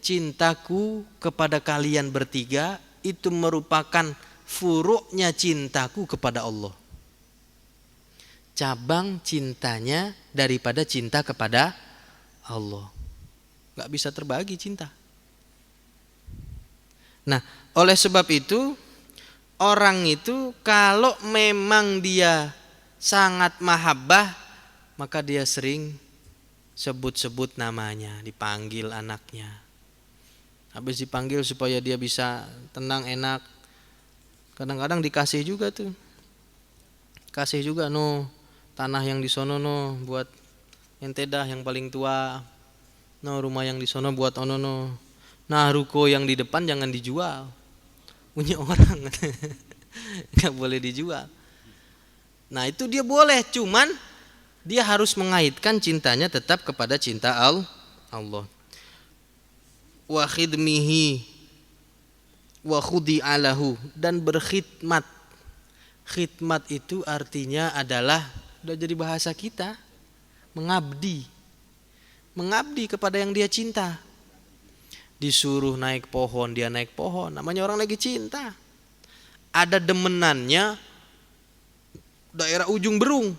cintaku kepada kalian bertiga itu merupakan furuknya cintaku kepada Allah. Cabang cintanya daripada cinta kepada Allah. Gak bisa terbagi cinta. Nah, oleh sebab itu, orang itu kalau memang dia sangat mahabbah, maka dia sering sebut-sebut namanya, dipanggil anaknya. Habis dipanggil supaya dia bisa tenang, enak. Kadang-kadang dikasih juga tuh. Kasih juga tanah yang di sono buat ente dah yang paling tua. Rumah yang di sono buat ono Nah, ruko yang di depan jangan dijual. Punya orang. Enggak boleh dijual. Nah, itu dia boleh, cuman dia harus mengaitkan cintanya tetap kepada cinta Allah. Wa khidmihi wa khudi'alahu, dan berkhidmat. Khidmat itu artinya adalah, udah jadi bahasa kita, mengabdi. Mengabdi kepada yang dia cinta. Disuruh naik pohon, dia naik pohon, namanya orang lagi cinta. Ada demenannya daerah ujung Berung,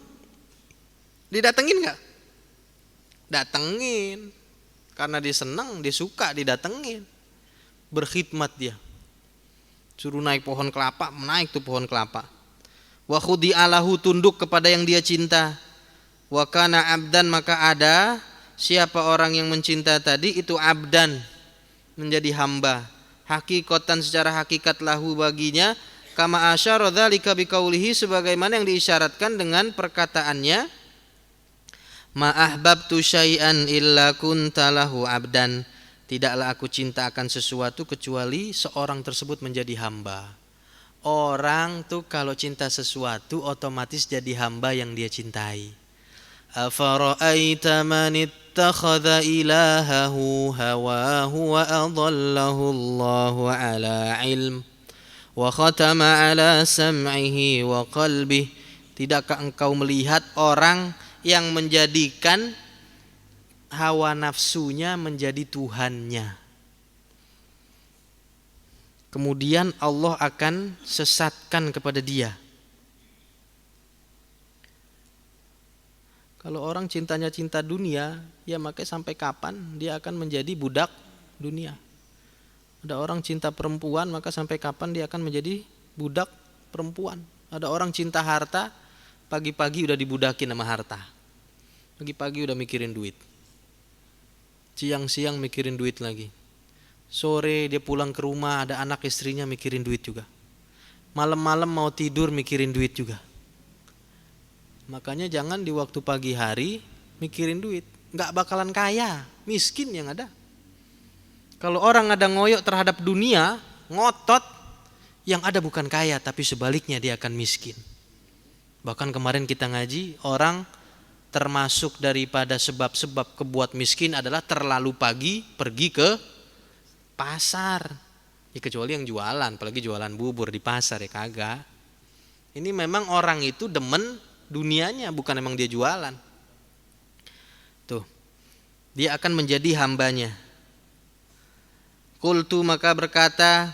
didatengin gak? Datengin, karena dia senang, dia suka, didatengin. Berkhidmat dia, suruh naik pohon kelapa, naik tuh pohon kelapa. Wa khudi'alahu, tunduk kepada yang dia cinta. Wa kana abdan, maka ada siapa orang yang mencinta tadi itu abdan, menjadi hamba. Hakikatan, secara hakikat, lahu baginya, kama asyara dzalika biqaulihi, sebagaimana yang diisyaratkan dengan perkataannya, Ma ahbabtu syai'an illa kunta lahu abdan. Tidaklah aku cinta akan sesuatu kecuali seorang tersebut menjadi hamba. Orang tuh kalau cinta sesuatu otomatis jadi hamba yang dia cintai. Afara'aita man ittakhadha ilahahu hawahu wa adallahu Allahu ala ilm wa khatama ala sam'ihi wa qalbih. Tidakkah engkau melihat orang yang menjadikan hawa nafsunya menjadi Tuhannya, kemudian Allah akan sesatkan kepada dia. Kalau orang cintanya cinta dunia, ya makanya sampai kapan dia akan menjadi budak dunia. Ada orang cinta perempuan, maka sampai kapan dia akan menjadi budak perempuan. Ada orang cinta harta, pagi-pagi udah dibudakin sama harta. Pagi-pagi udah mikirin duit. Siang-siang mikirin duit lagi. Sore dia pulang ke rumah, ada anak istrinya mikirin duit juga. Malam-malam mau tidur mikirin duit juga. Makanya jangan di waktu pagi hari mikirin duit. Gak bakalan kaya, miskin yang ada. Kalau orang ada ngoyok terhadap dunia, ngotot, yang ada bukan kaya tapi sebaliknya dia akan miskin. Bahkan kemarin kita ngaji, orang termasuk daripada sebab-sebab kebuat miskin adalah terlalu pagi pergi ke pasar. Ya, kecuali yang jualan, apalagi jualan bubur di pasar ya kagak. Ini memang orang itu demen dunianya, bukan emang dia jualan. Tuh, dia akan menjadi hambanya. Qultu, maka berkata,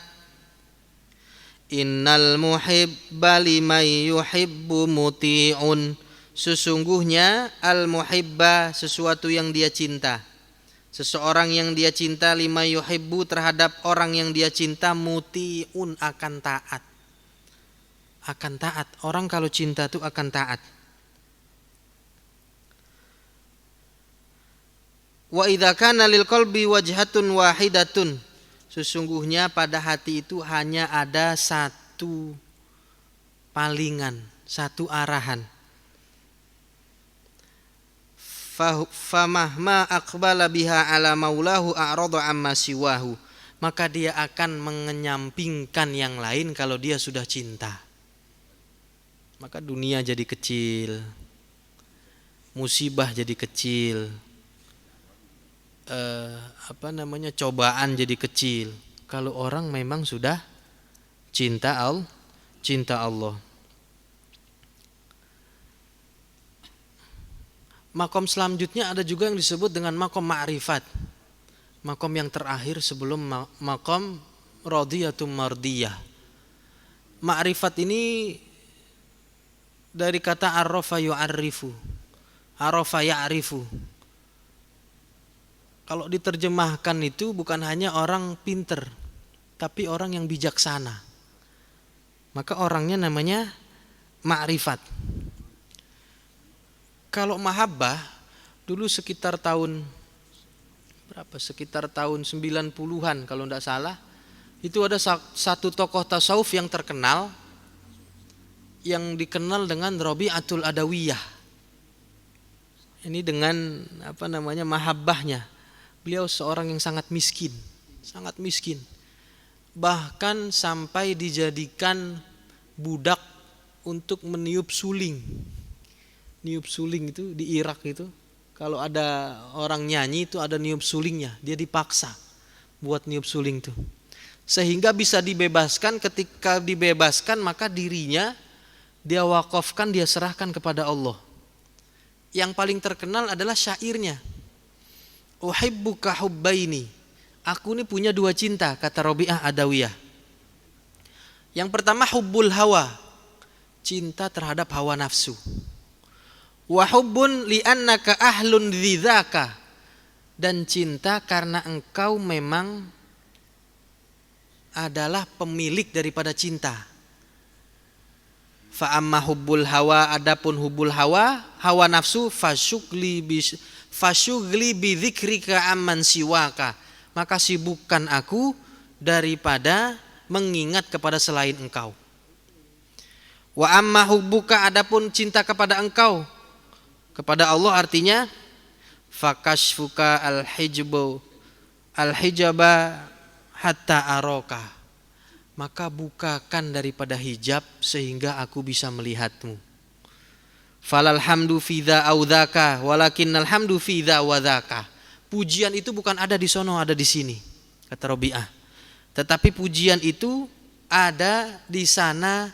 innal muhibba liman yuhibbu muti'un. Sesungguhnya al-muhibba, sesuatu yang dia cinta. Seseorang yang dia cinta, lima yuhibbu, terhadap orang yang dia cinta, muti'un, akan taat. Akan taat. Orang kalau cinta itu akan taat. Wa idza kana lil qalbi wajhatun wahidatun. Sesungguhnya pada hati itu hanya ada satu palingan, satu arahan. Famahma aqbala biha ala maulahu a'rada amma siwahu. Maka dia akan mengenyampingkan yang lain kalau dia sudah cinta. Maka dunia jadi kecil, musibah jadi kecil, cobaan jadi kecil. Kalau orang memang sudah cinta Allah. Makom selanjutnya ada juga yang disebut dengan makom ma'rifat. Makom yang terakhir sebelum makom radiyatum mardiyah. Ma'rifat ini dari kata arrafa yu'arrifu, arafa ya'rifu. Kalau diterjemahkan itu bukan hanya orang pinter, tapi orang yang bijaksana. Maka orangnya namanya ma'rifat. Kalau mahabbah, dulu sekitar tahun 90-an kalau tidak salah, itu ada satu tokoh tasawuf yang terkenal, yang dikenal dengan Rabi'atul Adawiyah. Ini dengan mahabbahnya. Beliau seorang yang sangat miskin. Bahkan sampai dijadikan budak untuk meniup suling. Niup suling itu di Irak itu, kalau ada orang nyanyi itu ada niup sulingnya, dia dipaksa buat niup suling itu. Sehingga bisa dibebaskan, ketika dibebaskan maka dirinya dia wakafkan, dia serahkan kepada Allah. Yang paling terkenal adalah syairnya. Uhibbuka hubbaini. Aku ini punya dua cinta, kata Rabi'ah Adawiyah. Yang pertama hubbul hawa, cinta terhadap hawa nafsu. Wa hubbun li'annaka ahlun lidzaka, dan cinta karena engkau memang adalah pemilik daripada cinta. Fa amma hubbul hawa, adapun hubbul hawa, hawa nafsu, fasyughli bi dzikrika amman siwaka, maka sibukkan aku daripada mengingat kepada selain engkau. Wa amma hubbuka, adapun cinta kepada engkau, kepada Allah artinya fakashfuka al-hijaba hatta aroka, maka bukakan daripada hijab sehingga aku bisa melihatmu. Falal hamdu fi dza audzaka walakinnal hamdu fi dza wadzaka. Pujian itu bukan ada di sono, ada di sini, kata Rabi'ah. Tetapi pujian itu ada di sana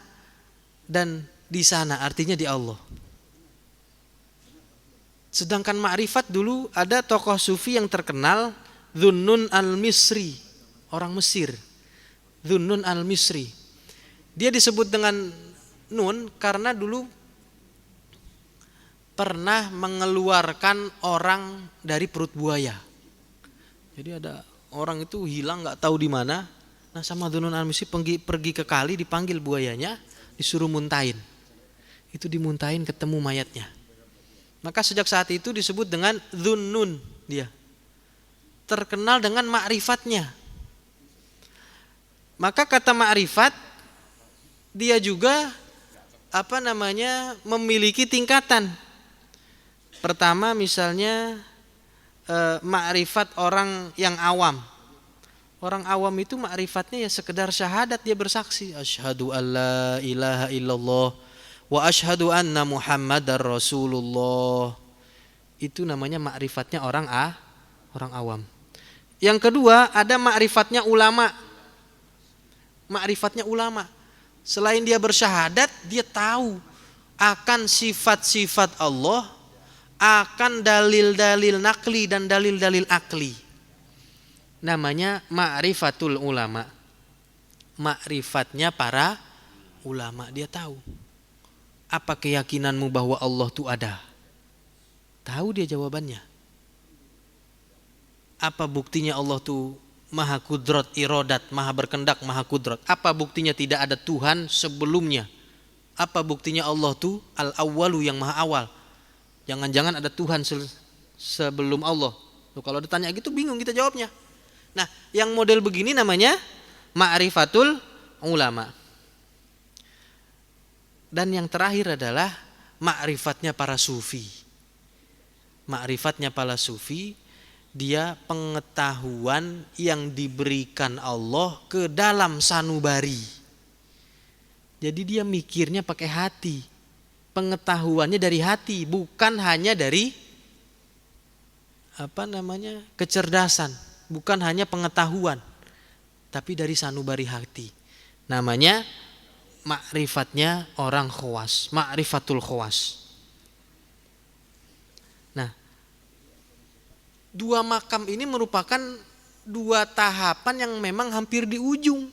dan di sana, artinya di Allah. Sedangkan ma'rifat dulu ada tokoh sufi yang terkenal, Dhunnun al-Misri, orang Mesir. Dhunnun al-Misri. Dia disebut dengan Nun karena dulu pernah mengeluarkan orang dari perut buaya. Jadi ada orang itu hilang nggak tahu di mana. Nah sama Dhunnun al-Misri pergi ke kali, dipanggil buayanya, disuruh muntahin. Itu dimuntahin, ketemu mayatnya. Maka sejak saat itu disebut dengan Dhunnun dia. Terkenal dengan ma'rifatnya. Maka kata ma'rifat dia juga memiliki tingkatan. Pertama misalnya ma'rifat orang yang awam. Orang awam itu ma'rifatnya ya sekedar syahadat, dia bersaksi asyhadu alla ilaha illallah wa asyhadu anna muhammadar rasulullah. Itu namanya ma'rifatnya orang awam. Yang kedua ada ma'rifatnya ulama. Ma'rifatnya ulama. Selain dia bersyahadat, dia tahu akan sifat-sifat Allah, akan dalil-dalil nakli dan dalil-dalil akli. Namanya ma'rifatul ulama. Ma'rifatnya para ulama, dia tahu. Apa keyakinanmu bahwa Allah itu ada? Tahu dia jawabannya. Apa buktinya Allah itu maha kudrat, irodat, maha berkendak, maha kudrat? Apa buktinya tidak ada Tuhan sebelumnya? Apa buktinya Allah itu al-awwalu, yang maha awal? Jangan-jangan ada Tuhan sebelum Allah. Loh, kalau ditanya gitu bingung kita jawabnya. Nah, yang model begini namanya ma'rifatul ulama. Dan yang terakhir adalah ma'rifatnya para sufi. Ma'rifatnya para sufi, dia pengetahuan yang diberikan Allah ke dalam sanubari. Jadi dia mikirnya pakai hati. Pengetahuannya dari hati, bukan hanya dari kecerdasan, bukan hanya pengetahuan, tapi dari sanubari hati. Namanya ma'rifatnya orang khawas, ma'rifatul khawas. Nah, dua makam ini merupakan dua tahapan yang memang hampir di ujung.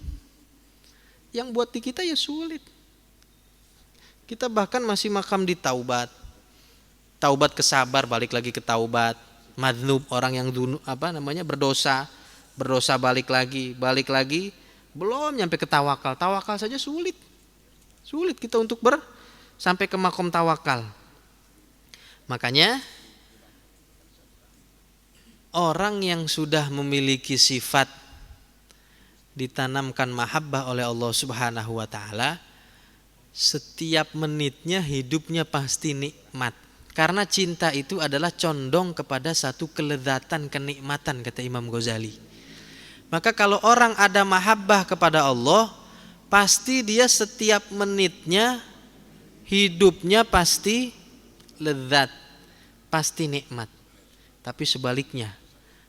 Yang buat di kita ya sulit. Kita bahkan masih makam di taubat. Taubat ke sabar, balik lagi ke taubat. Madnub, orang yang berdosa, balik lagi, belum nyampe ke tawakal. Tawakal saja sulit. Sulit kita untuk sampai ke makom tawakal. Makanya orang yang sudah memiliki sifat ditanamkan mahabbah oleh Allah Subhanahu wa taala, setiap menitnya hidupnya pasti nikmat. Karena cinta itu adalah condong kepada satu kelezatan, kenikmatan, kata Imam Ghazali. Maka kalau orang ada mahabbah kepada Allah, pasti dia setiap menitnya hidupnya pasti lezat, pasti nikmat. Tapi sebaliknya,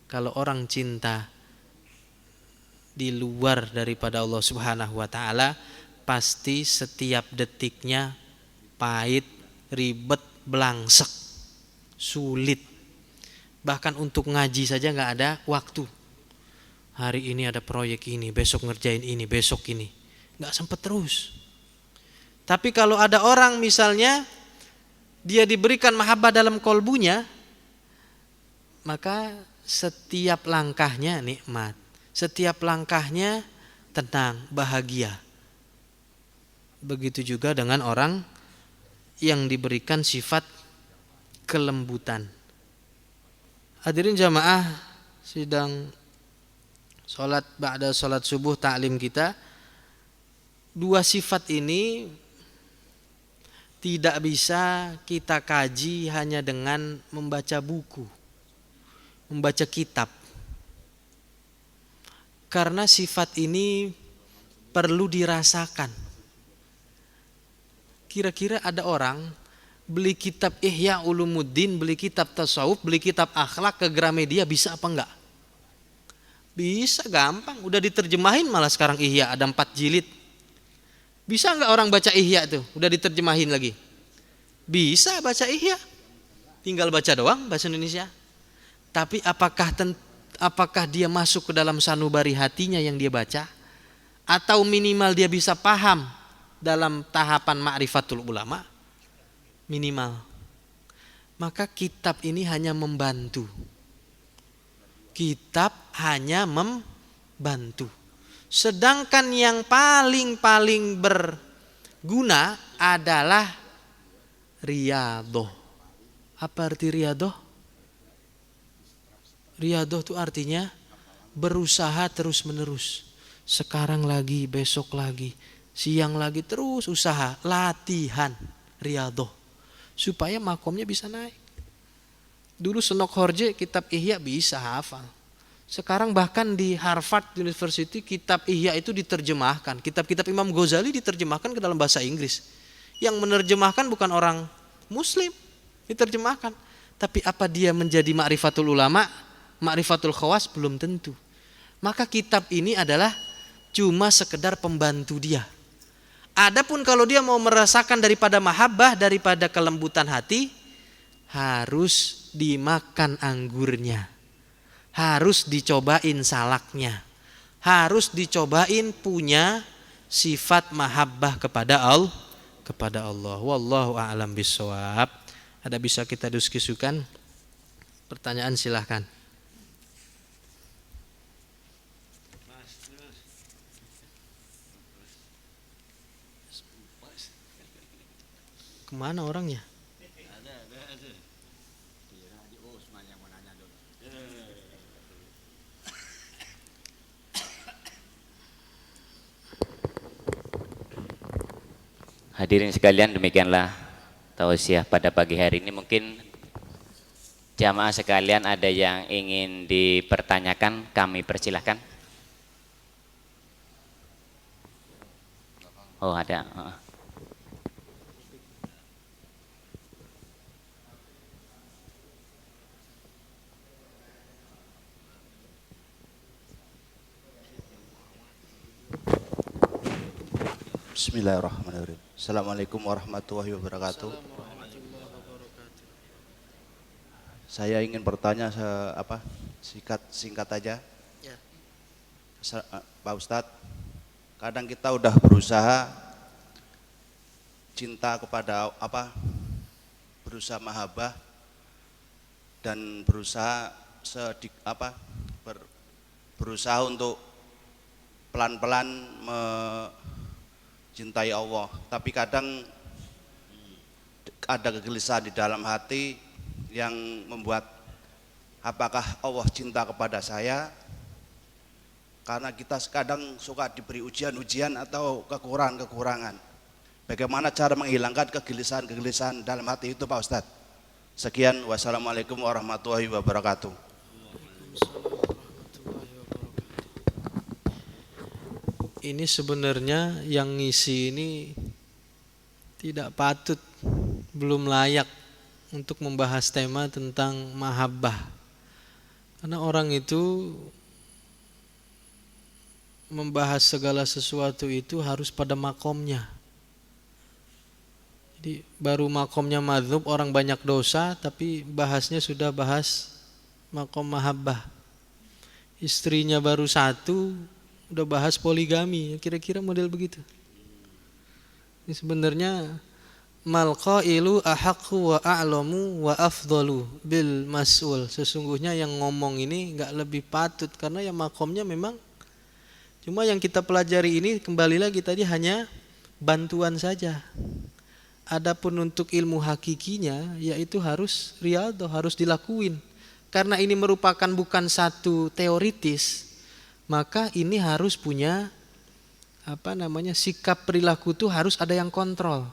kalau orang cinta di luar daripada Allah Subhanahu wa taala, pasti setiap detiknya pahit, ribet, belangsek, sulit. Bahkan untuk ngaji saja nggak ada waktu. Hari ini ada proyek ini, besok ngerjain ini, besok ini, nggak sempet terus. Tapi kalau ada orang misalnya dia diberikan mahabbah dalam kolbunya, maka setiap langkahnya nikmat, setiap langkahnya tenang, bahagia. Begitu juga dengan orang yang diberikan sifat kelembutan. Hadirin jamaah sidang salat ba'da salat subuh taklim kita, dua sifat ini tidak bisa kita kaji hanya dengan membaca buku, membaca kitab. Karena sifat ini perlu dirasakan. Kira-kira ada orang beli kitab Ihya Ulumuddin, beli kitab tasawuf, beli kitab akhlak ke Gramedia, bisa apa enggak? Bisa, gampang. Udah diterjemahin malah sekarang Ihya, ada 4 jilid. Bisa enggak orang baca Ihya tuh? Udah diterjemahin lagi. Bisa baca Ihya. Tinggal baca doang bahasa Indonesia. Tapi apakah dia masuk ke dalam sanubari hatinya yang dia baca? Atau minimal dia bisa paham dalam tahapan ma'rifatul ulama? Minimal. Maka kitab ini hanya membantu. Kitab hanya membantu. Sedangkan yang paling berguna adalah riyadhah. Apa arti riyadhah? Riyadhah itu artinya berusaha terus menerus. Sekarang lagi, besok lagi, siang lagi, terus usaha, latihan riyadhah supaya makomnya bisa naik. Dulu Senok Horje kitab Ihya bisa hafal. Sekarang bahkan di Harvard University kitab Ihya itu diterjemahkan. Kitab-kitab Imam Ghazali diterjemahkan ke dalam bahasa Inggris. Yang menerjemahkan bukan orang Muslim, diterjemahkan. Tapi apa dia menjadi ma'rifatul ulama, ma'rifatul khawas? Belum tentu. Maka kitab ini adalah cuma sekedar pembantu dia. Adapun kalau dia mau merasakan daripada mahabbah, daripada kelembutan hati, harus dimakan anggurnya, harus dicobain salaknya, harus dicobain punya sifat mahabbah kepada Allah. Wallahu a'lam bishawab. Ada bisa kita diskusikan? Pertanyaan silahkan. Kemana orangnya? Hadirin sekalian, demikianlah tausiah pada pagi hari ini. Mungkin jamaah sekalian ada yang ingin dipertanyakan, kami persilahkan. Oh, ada. Bismillahirrahmanirrahim. Assalamualaikum warahmatullahi wabarakatuh. Saya ingin bertanya singkat aja. Ya. Pak Ustadz, kadang kita udah berusaha cinta kepada berusaha mahabbah dan berusaha berusaha untuk pelan-pelan cintai Allah, tapi kadang ada kegelisahan di dalam hati yang membuat apakah Allah cinta kepada saya, karena kita kadang suka diberi ujian-ujian atau kekurangan. Bagaimana cara menghilangkan kegelisahan dalam hati itu Pak Ustadz? Sekian, wassalamualaikum warahmatullahi wabarakatuh. Ini sebenarnya yang ngisi ini tidak patut, belum layak untuk membahas tema tentang mahabbah. Karena orang itu membahas segala sesuatu itu harus pada makomnya. Jadi baru makomnya madzhub, orang banyak dosa, tapi bahasnya sudah bahas makom mahabbah. Istrinya baru 1, udah bahas poligami, kira-kira model begitu. Ini sebenarnya mal qailu ahaqqu wa a'lamu wa afdalu bil mas'ul. Sesungguhnya yang ngomong ini enggak lebih patut, karena yang makomnya memang cuma yang kita pelajari ini kembali lagi tadi hanya bantuan saja. Adapun untuk ilmu hakikinya yaitu harus riyadhah, harus dilakuin. Karena ini merupakan bukan satu teoritis, maka ini harus punya sikap perilaku itu harus ada yang kontrol.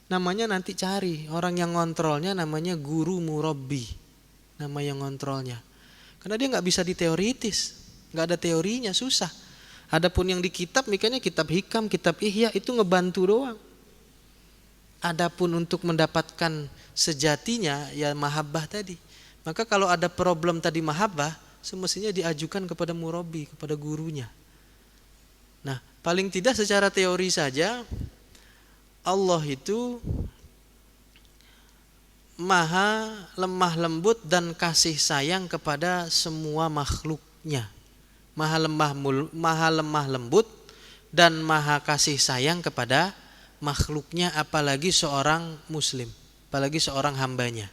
namanya nanti cari orang yang ngontrolnya, namanya guru murabbi, nama yang ngontrolnya. Karena dia nggak bisa diteoritis, nggak ada teorinya, susah. Adapun yang di kitab, mikirnya kitab hikam, kitab ihya itu ngebantu doang. Adapun untuk mendapatkan sejatinya ya mahabbah tadi. Maka kalau ada problem tadi mahabbah, semestinya diajukan kepada murabbi, kepada gurunya. Nah, paling tidak secara teori saja Allah itu maha lemah lembut dan kasih sayang kepada semua makhluknya. Maha lemah lembut dan maha kasih sayang kepada makhluknya, apalagi seorang muslim, apalagi seorang hambanya.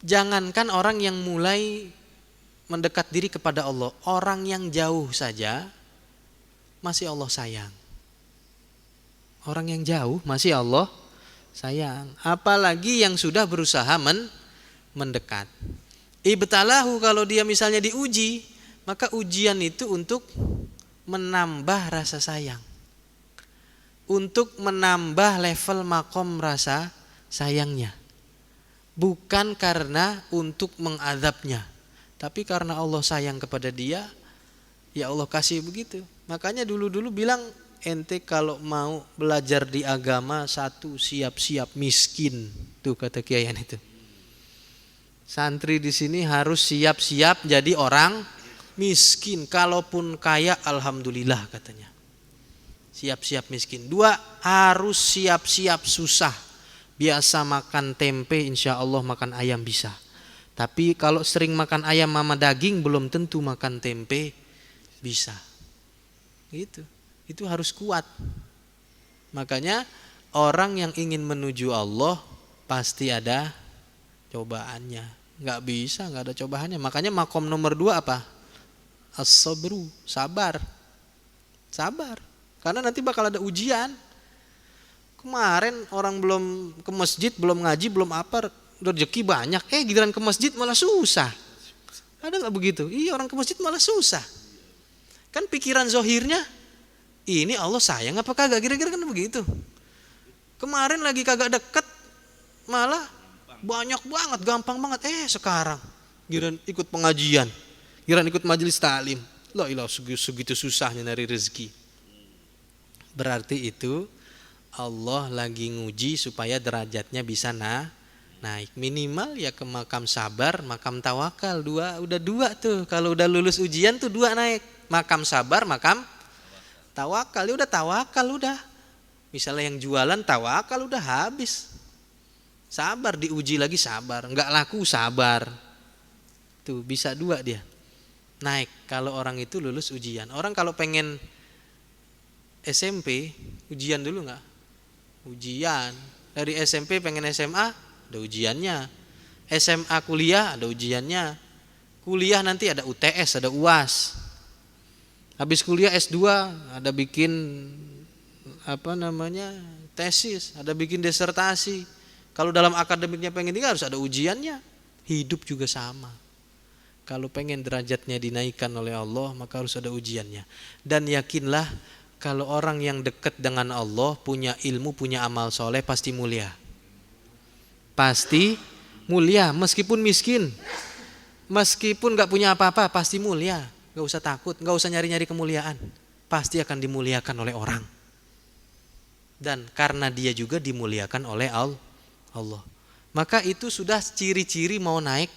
Jangankan orang yang mulai mendekat diri kepada Allah, orang yang jauh saja masih Allah sayang. Orang yang jauh masih Allah sayang, apalagi yang sudah berusaha mendekat. Ibtalahu, kalau dia misalnya diuji, maka ujian itu untuk menambah rasa sayang, untuk menambah level makom rasa sayangnya, bukan karena untuk mengadabnya, tapi karena Allah sayang kepada dia, ya Allah kasih begitu. Makanya dulu bilang, ente kalau mau belajar di agama, satu siap-siap miskin, tuh kata kiaian itu. Santri di sini harus siap-siap jadi orang miskin, kalaupun kaya alhamdulillah katanya. Siap-siap miskin. 2, harus siap-siap susah. Biasa makan tempe, insya Allah makan ayam bisa. Tapi kalau sering makan ayam sama daging, belum tentu makan tempe bisa. Gitu. Itu harus kuat. Makanya orang yang ingin menuju Allah pasti ada cobaannya. Nggak bisa nggak ada cobaannya. Makanya makom nomor 2 apa? As-sabru, sabar. Sabar. Karena nanti bakal ada ujian. Kemarin orang belum ke masjid, belum ngaji, belum apa, rezeki banyak. Giliran ke masjid malah susah. Ada nggak begitu? Iya, orang ke masjid malah susah. Kan pikiran zohirnya, ini Allah sayang apa kagak? Kira-kira kan begitu. Kemarin lagi kagak deket, malah banyak banget, gampang banget. Sekarang giliran ikut pengajian, giliran ikut majelis taklim, la ilah segitu susahnya dari rezeki. Berarti itu Allah lagi nguji supaya derajatnya bisa naik. Minimal ya ke makam sabar, makam tawakal. Udah dua tuh. Kalau udah lulus ujian tuh 2 naik. Makam sabar, makam tawakal. Ya udah tawakal udah. Misalnya yang jualan tawakal udah habis. Sabar, diuji lagi sabar. Enggak laku sabar. Tuh bisa 2 dia. Naik kalau orang itu lulus ujian. Orang kalau pengen SMP, ujian dulu enggak? Ujian. Dari SMP pengen SMA, ada ujiannya. SMA kuliah, ada ujiannya. Kuliah nanti ada UTS, ada UAS. Habis kuliah S2, ada bikin tesis, ada bikin disertasi. Kalau dalam akademiknya pengen tinggal harus ada ujiannya. Hidup juga sama. Kalau pengen derajatnya dinaikkan oleh Allah, maka harus ada ujiannya. Dan yakinlah, kalau orang yang dekat dengan Allah, punya ilmu, punya amal soleh, pasti mulia. Pasti mulia, meskipun miskin, meskipun gak punya apa-apa, pasti mulia. Gak usah takut, gak usah nyari-nyari kemuliaan. Pasti akan dimuliakan oleh orang. Dan karena dia juga dimuliakan oleh Allah. Maka itu sudah ciri-ciri mau naik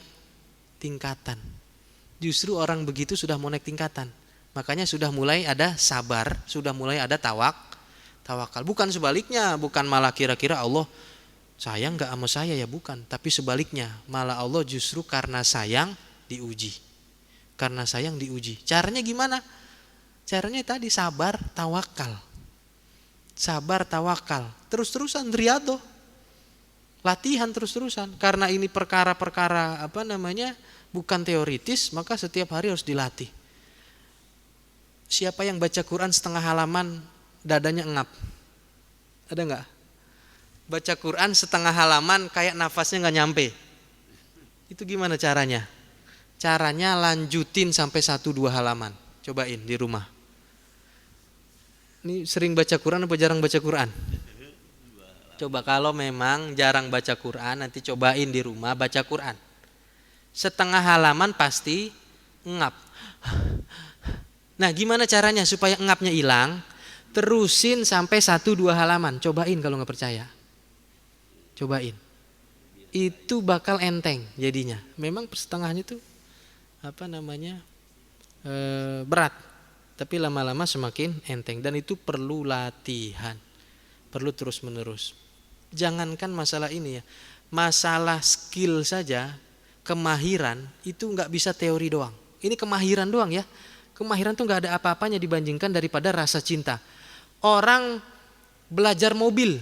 tingkatan. Justru orang begitu sudah mau naik tingkatan. Makanya sudah mulai ada sabar, sudah mulai ada tawakal. Bukan sebaliknya, bukan malah kira-kira Allah sayang gak sama saya ya, bukan. Tapi sebaliknya, malah Allah justru karena sayang diuji. Karena sayang diuji. Caranya gimana? Caranya tadi sabar, tawakal. Sabar, tawakal. Terus-terusan riyadhah. Latihan terus-terusan. Karena ini perkara-perkara bukan teoritis, maka setiap hari harus dilatih. Siapa yang baca Quran setengah halaman dadanya engap? Ada enggak? Baca Quran setengah halaman kayak nafasnya enggak nyampe. Itu gimana caranya? Caranya lanjutin sampai 1-2 halaman. Cobain di rumah. Ini sering baca Quran apa jarang baca Quran? Coba kalau memang jarang baca Quran, nanti cobain di rumah baca Quran. Setengah halaman pasti ngap. Nah, gimana caranya supaya ngapnya hilang? Terusin sampai 1-2 halaman. Cobain kalau nggak percaya. Cobain. Itu bakal enteng jadinya. Memang setengahnya tuh berat. Tapi lama-lama semakin enteng. Dan itu perlu latihan. Perlu terus menerus. Jangankan masalah ini ya. Masalah skill saja, kemahiran itu nggak bisa teori doang. Ini kemahiran doang ya. Kemahiran tuh nggak ada apa-apanya dibandingkan daripada rasa cinta. Orang belajar mobil,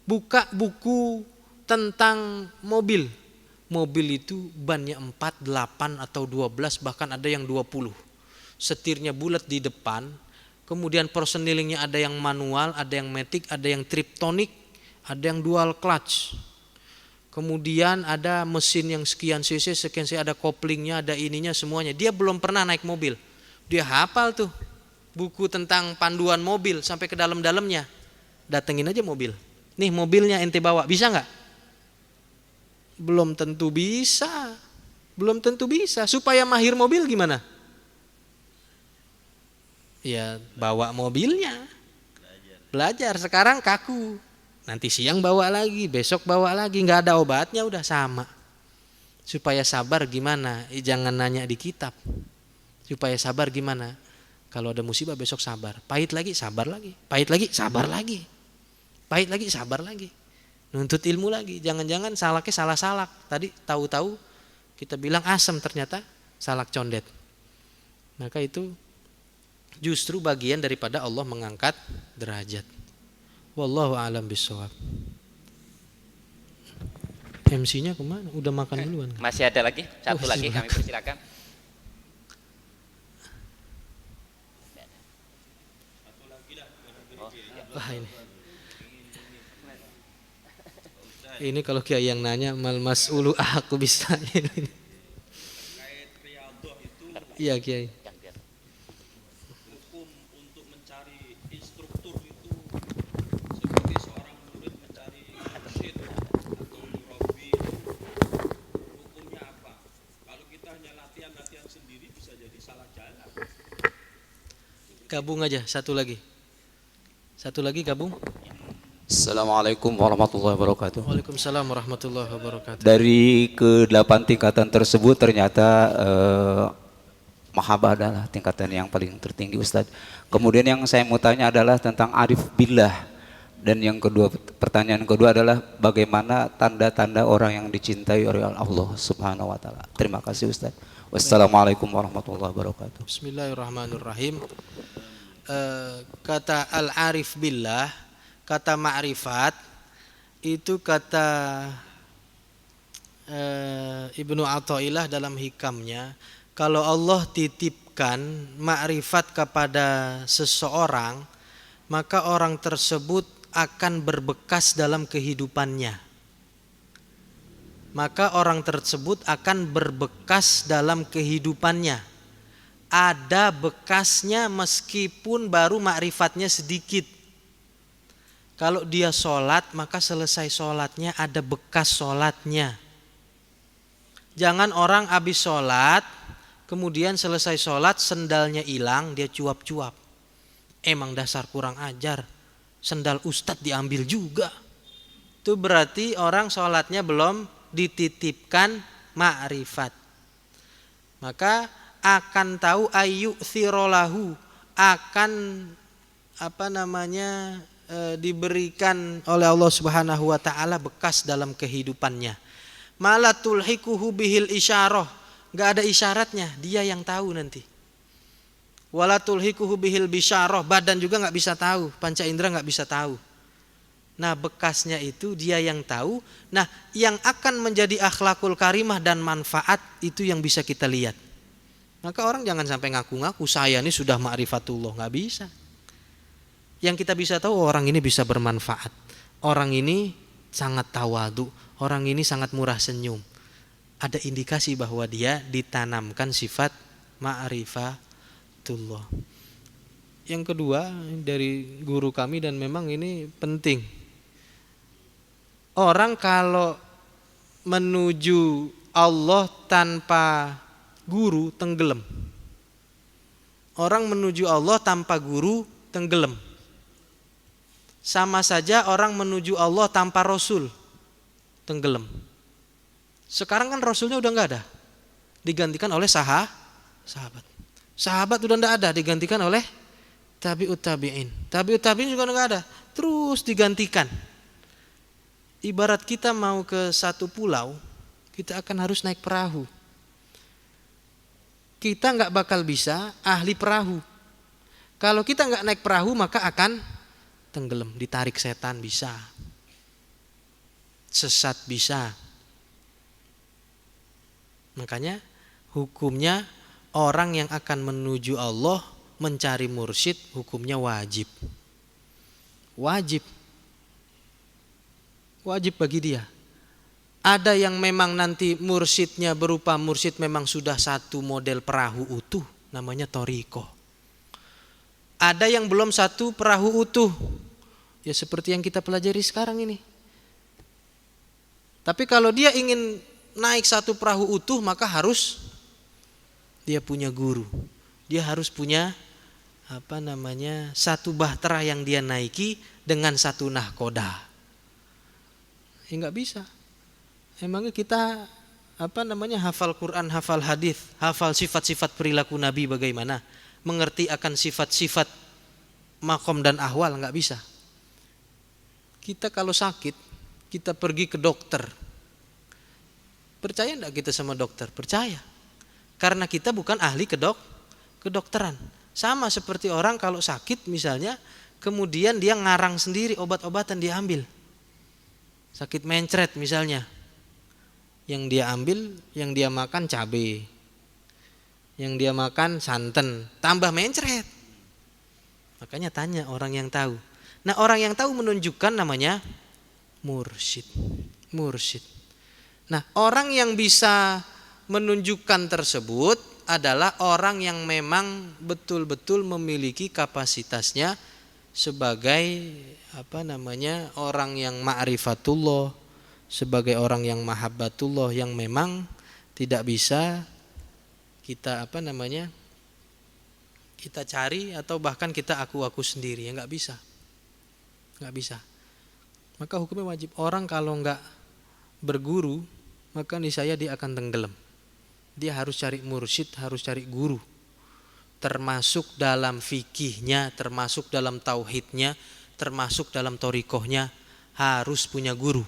buka buku tentang mobil. Mobil itu bannya 4, 8 atau 12, bahkan ada yang 20. Setirnya bulat di depan, kemudian persnelingnya ada yang manual, ada yang matic, ada yang triptonic, ada yang dual clutch. Kemudian ada mesin yang sekian cc, ada koplingnya, ada ininya semuanya. Dia belum pernah naik mobil. Dia hafal tuh buku tentang panduan mobil sampai ke dalam-dalamnya. Datengin aja mobil. Nih mobilnya ente bawa, bisa nggak? Belum tentu bisa. Belum tentu bisa. Supaya mahir mobil gimana? Ya bawa mobilnya. Belajar. Sekarang kaku. Nanti siang bawa lagi, besok bawa lagi. Nggak ada obatnya, udah sama. Supaya sabar gimana? Jangan nanya di kitab. Supaya sabar gimana? Kalau ada musibah besok sabar. Pahit lagi, sabar lagi. Pahit lagi, sabar lagi. Pahit lagi, sabar lagi. Nuntut ilmu lagi. Jangan-jangan salaknya salah salak. Tadi tahu-tahu kita bilang asam, ternyata salak condet. Maka itu justru bagian daripada Allah mengangkat derajat. Wallahu a'lam bishawab. MC-nya kemana? Udah makan duluan. Masih ada lagi? Satu lagi kami persilakan. Wah ini kalau kiai yang nanya mal mas'ulu aku bisa ini. Iya kiai. Hukum untuk mencari instruktur itu seperti seorang murid mencari mursyid atau murabi, hukumnya apa? Kalau kita hanya latihan sendiri bisa jadi salah jalan. Gabung aja satu lagi gabung. Assalamualaikum warahmatullahi wabarakatuh. Waalaikumsalam warahmatullahi wabarakatuh. Dari ke-8 tingkatan tersebut ternyata mahabbah adalah tingkatan yang paling tertinggi Ustadz. Kemudian yang saya mau tanya adalah tentang arif billah. Dan yang kedua, pertanyaan kedua adalah bagaimana tanda-tanda orang yang dicintai oleh Allah Subhanahu wa taala. Terima kasih Ustadz. Wassalamualaikum warahmatullahi wabarakatuh. Bismillahirrahmanirrahim. Kata al-arif billah, kata ma'rifat itu kata Ibnu Athaillah dalam hikamnya, kalau Allah titipkan ma'rifat kepada seseorang, maka orang tersebut akan berbekas dalam kehidupannya. Maka orang tersebut akan berbekas dalam kehidupannya. Ada bekasnya meskipun baru ma'rifatnya sedikit. Kalau dia sholat, maka selesai sholatnya ada bekas sholatnya. Jangan orang habis sholat, kemudian selesai sholat sendalnya hilang, dia cuap-cuap. Emang dasar kurang ajar, sendal ustadz diambil juga. Itu berarti orang sholatnya belum dititipkan ma'rifat. Maka akan tahu ayyu'thirolahu, akan diberikan oleh Allah Subhanahu wa taala bekas dalam kehidupannya. Malatul hikuhu bihil isyarah, enggak ada isyaratnya, dia yang tahu nanti. Walatul hikuhu bihil bisyarah, badan juga enggak bisa tahu, panca indera enggak bisa tahu. Nah, bekasnya itu dia yang tahu. Nah, yang akan menjadi akhlakul karimah dan manfaat itu yang bisa kita lihat. Maka orang jangan sampai ngaku-ngaku saya ini sudah ma'rifatullah, enggak bisa. Yang kita bisa tahu orang ini bisa bermanfaat. Orang ini sangat tawadu, orang ini sangat murah senyum. Ada indikasi bahwa dia ditanamkan sifat ma'rifatullah. Yang kedua dari guru kami, dan memang ini penting. orang kalau menuju Allah tanpa guru tenggelam. Orang menuju Allah tanpa guru tenggelam. Sama saja orang menuju Allah tanpa Rasul tenggelam. Sekarang kan Rasulnya udah nggak ada, digantikan oleh sahabat. Sahabat udah nggak ada, digantikan oleh tabi'ut tabi'in. Tabi'ut tabi'in juga nggak ada, terus digantikan. Ibarat kita mau ke satu pulau, kita akan harus naik perahu. Kita nggak bakal bisa ahli perahu. Kalau kita nggak naik perahu maka akan tenggelam, ditarik setan bisa, sesat bisa. Makanya hukumnya orang yang akan menuju Allah mencari mursyid hukumnya wajib. Wajib bagi dia. Ada yang memang nanti mursyidnya berupa mursyid memang sudah satu model perahu utuh, namanya thariqah. Ada yang belum satu perahu utuh, ya seperti yang kita pelajari sekarang ini. Tapi kalau dia ingin naik satu perahu utuh maka harus dia punya guru. Dia harus punya satu bahtera yang dia naiki dengan satu nahkoda. Ya nggak bisa. Emangnya kita hafal Quran, hafal hadis, hafal sifat-sifat perilaku Nabi bagaimana? Mengerti akan sifat-sifat makom dan ahwal, nggak bisa. Kita kalau sakit, kita pergi ke dokter. Percaya enggak kita sama dokter? Percaya. Karena kita bukan ahli kedokteran. Sama seperti orang kalau sakit misalnya, kemudian dia ngarang sendiri obat-obatan dia ambil. Sakit mencret misalnya. Yang dia ambil, yang dia makan cabai. Yang dia makan santan, tambah mencret. Makanya tanya orang yang tahu. Nah, orang yang tahu menunjukkan namanya mursyid. Nah, orang yang bisa menunjukkan tersebut adalah orang yang memang betul-betul memiliki kapasitasnya sebagai orang yang ma'rifatullah, sebagai orang yang mahabbatullah, yang memang tidak bisa kita kita cari atau bahkan kita aku sendiri, ya nggak bisa. Maka hukumnya wajib. Orang kalau nggak berguru maka niscaya dia akan tenggelam. Dia harus cari mursyid, harus cari guru. Termasuk dalam fikihnya, termasuk dalam tauhidnya, termasuk dalam thariqahnya harus punya guru.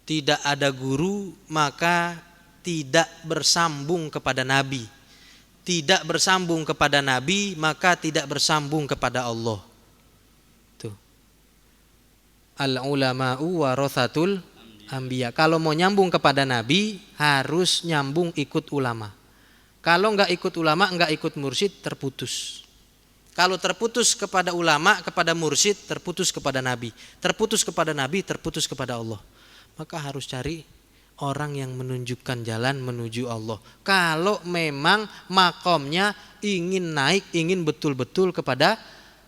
Tidak ada guru maka tidak bersambung kepada Nabi. Tidak bersambung kepada Nabi maka tidak bersambung kepada Allah. Tuh. Al-ulama'u warathatul anbiya. Kalau mau nyambung kepada Nabi harus nyambung ikut ulama. Kalau enggak ikut ulama, enggak ikut mursyid, terputus. Kalau terputus kepada ulama, kepada mursyid, terputus kepada Nabi. Terputus kepada Nabi, terputus kepada Allah. Maka harus cari orang yang menunjukkan jalan menuju Allah. Kalau memang makomnya ingin naik, ingin betul-betul kepada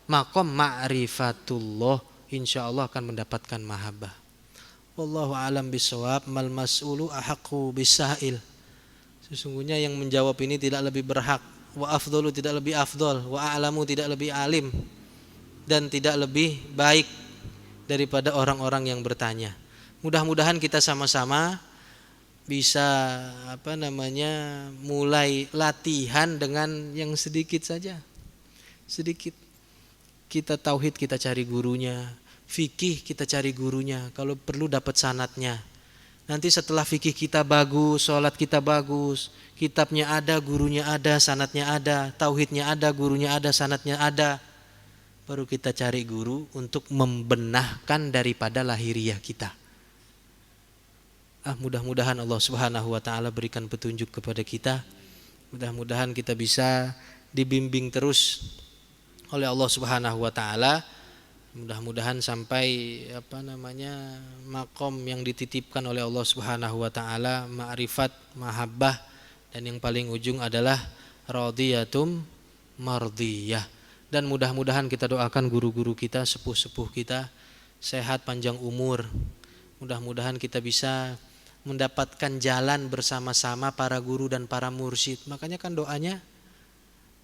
makom ma'rifatullah, insya Allah akan mendapatkan mahabbah. Wallahu a'lam bishawab. Mal mas'ulu ahaqqu bisail. Sesungguhnya yang menjawab ini tidak lebih berhak, wa afdalu tidak lebih afdal, wa a'lamu tidak lebih alim, dan tidak lebih baik daripada orang-orang yang bertanya. Mudah-mudahan kita sama-sama bisa mulai latihan dengan yang sedikit saja. Sedikit. Kita tauhid kita cari gurunya, fikih kita cari gurunya, kalau perlu dapat sanadnya. Nanti setelah fikih kita bagus, sholat kita bagus, kitabnya ada, gurunya ada, sanadnya ada, tauhidnya ada, gurunya ada, sanadnya ada, baru kita cari guru untuk membenahkan daripada lahiriah kita. Mudah-mudahan Allah Subhanahu wa taala berikan petunjuk kepada kita. Mudah-mudahan kita bisa dibimbing terus oleh Allah Subhanahu wa taala. Mudah-mudahan sampai makom yang dititipkan oleh Allah Subhanahu wa taala, ma'rifat, mahabbah, dan yang paling ujung adalah radiyatum mardiyah. Dan mudah-mudahan kita doakan guru-guru kita, sepuh-sepuh kita sehat, panjang umur, Mudah-mudahan kita bisa mendapatkan jalan bersama-sama para guru dan para mursyid. Makanya kan doanya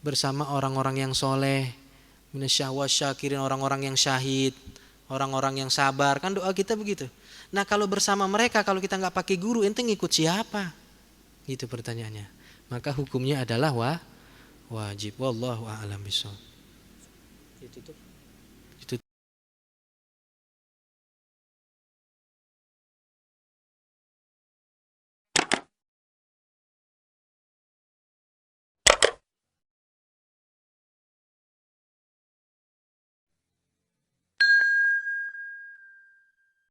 bersama orang-orang yang soleh, minasyahwasyakirin, orang-orang yang syahid, orang-orang yang sabar. Kan doa kita begitu. Nah kalau bersama mereka, kalau kita nggak pakai guru, ente ngikut siapa? Gitu pertanyaannya. Maka hukumnya adalah wajib. Wallahu a'lam bishawab. Ditutup.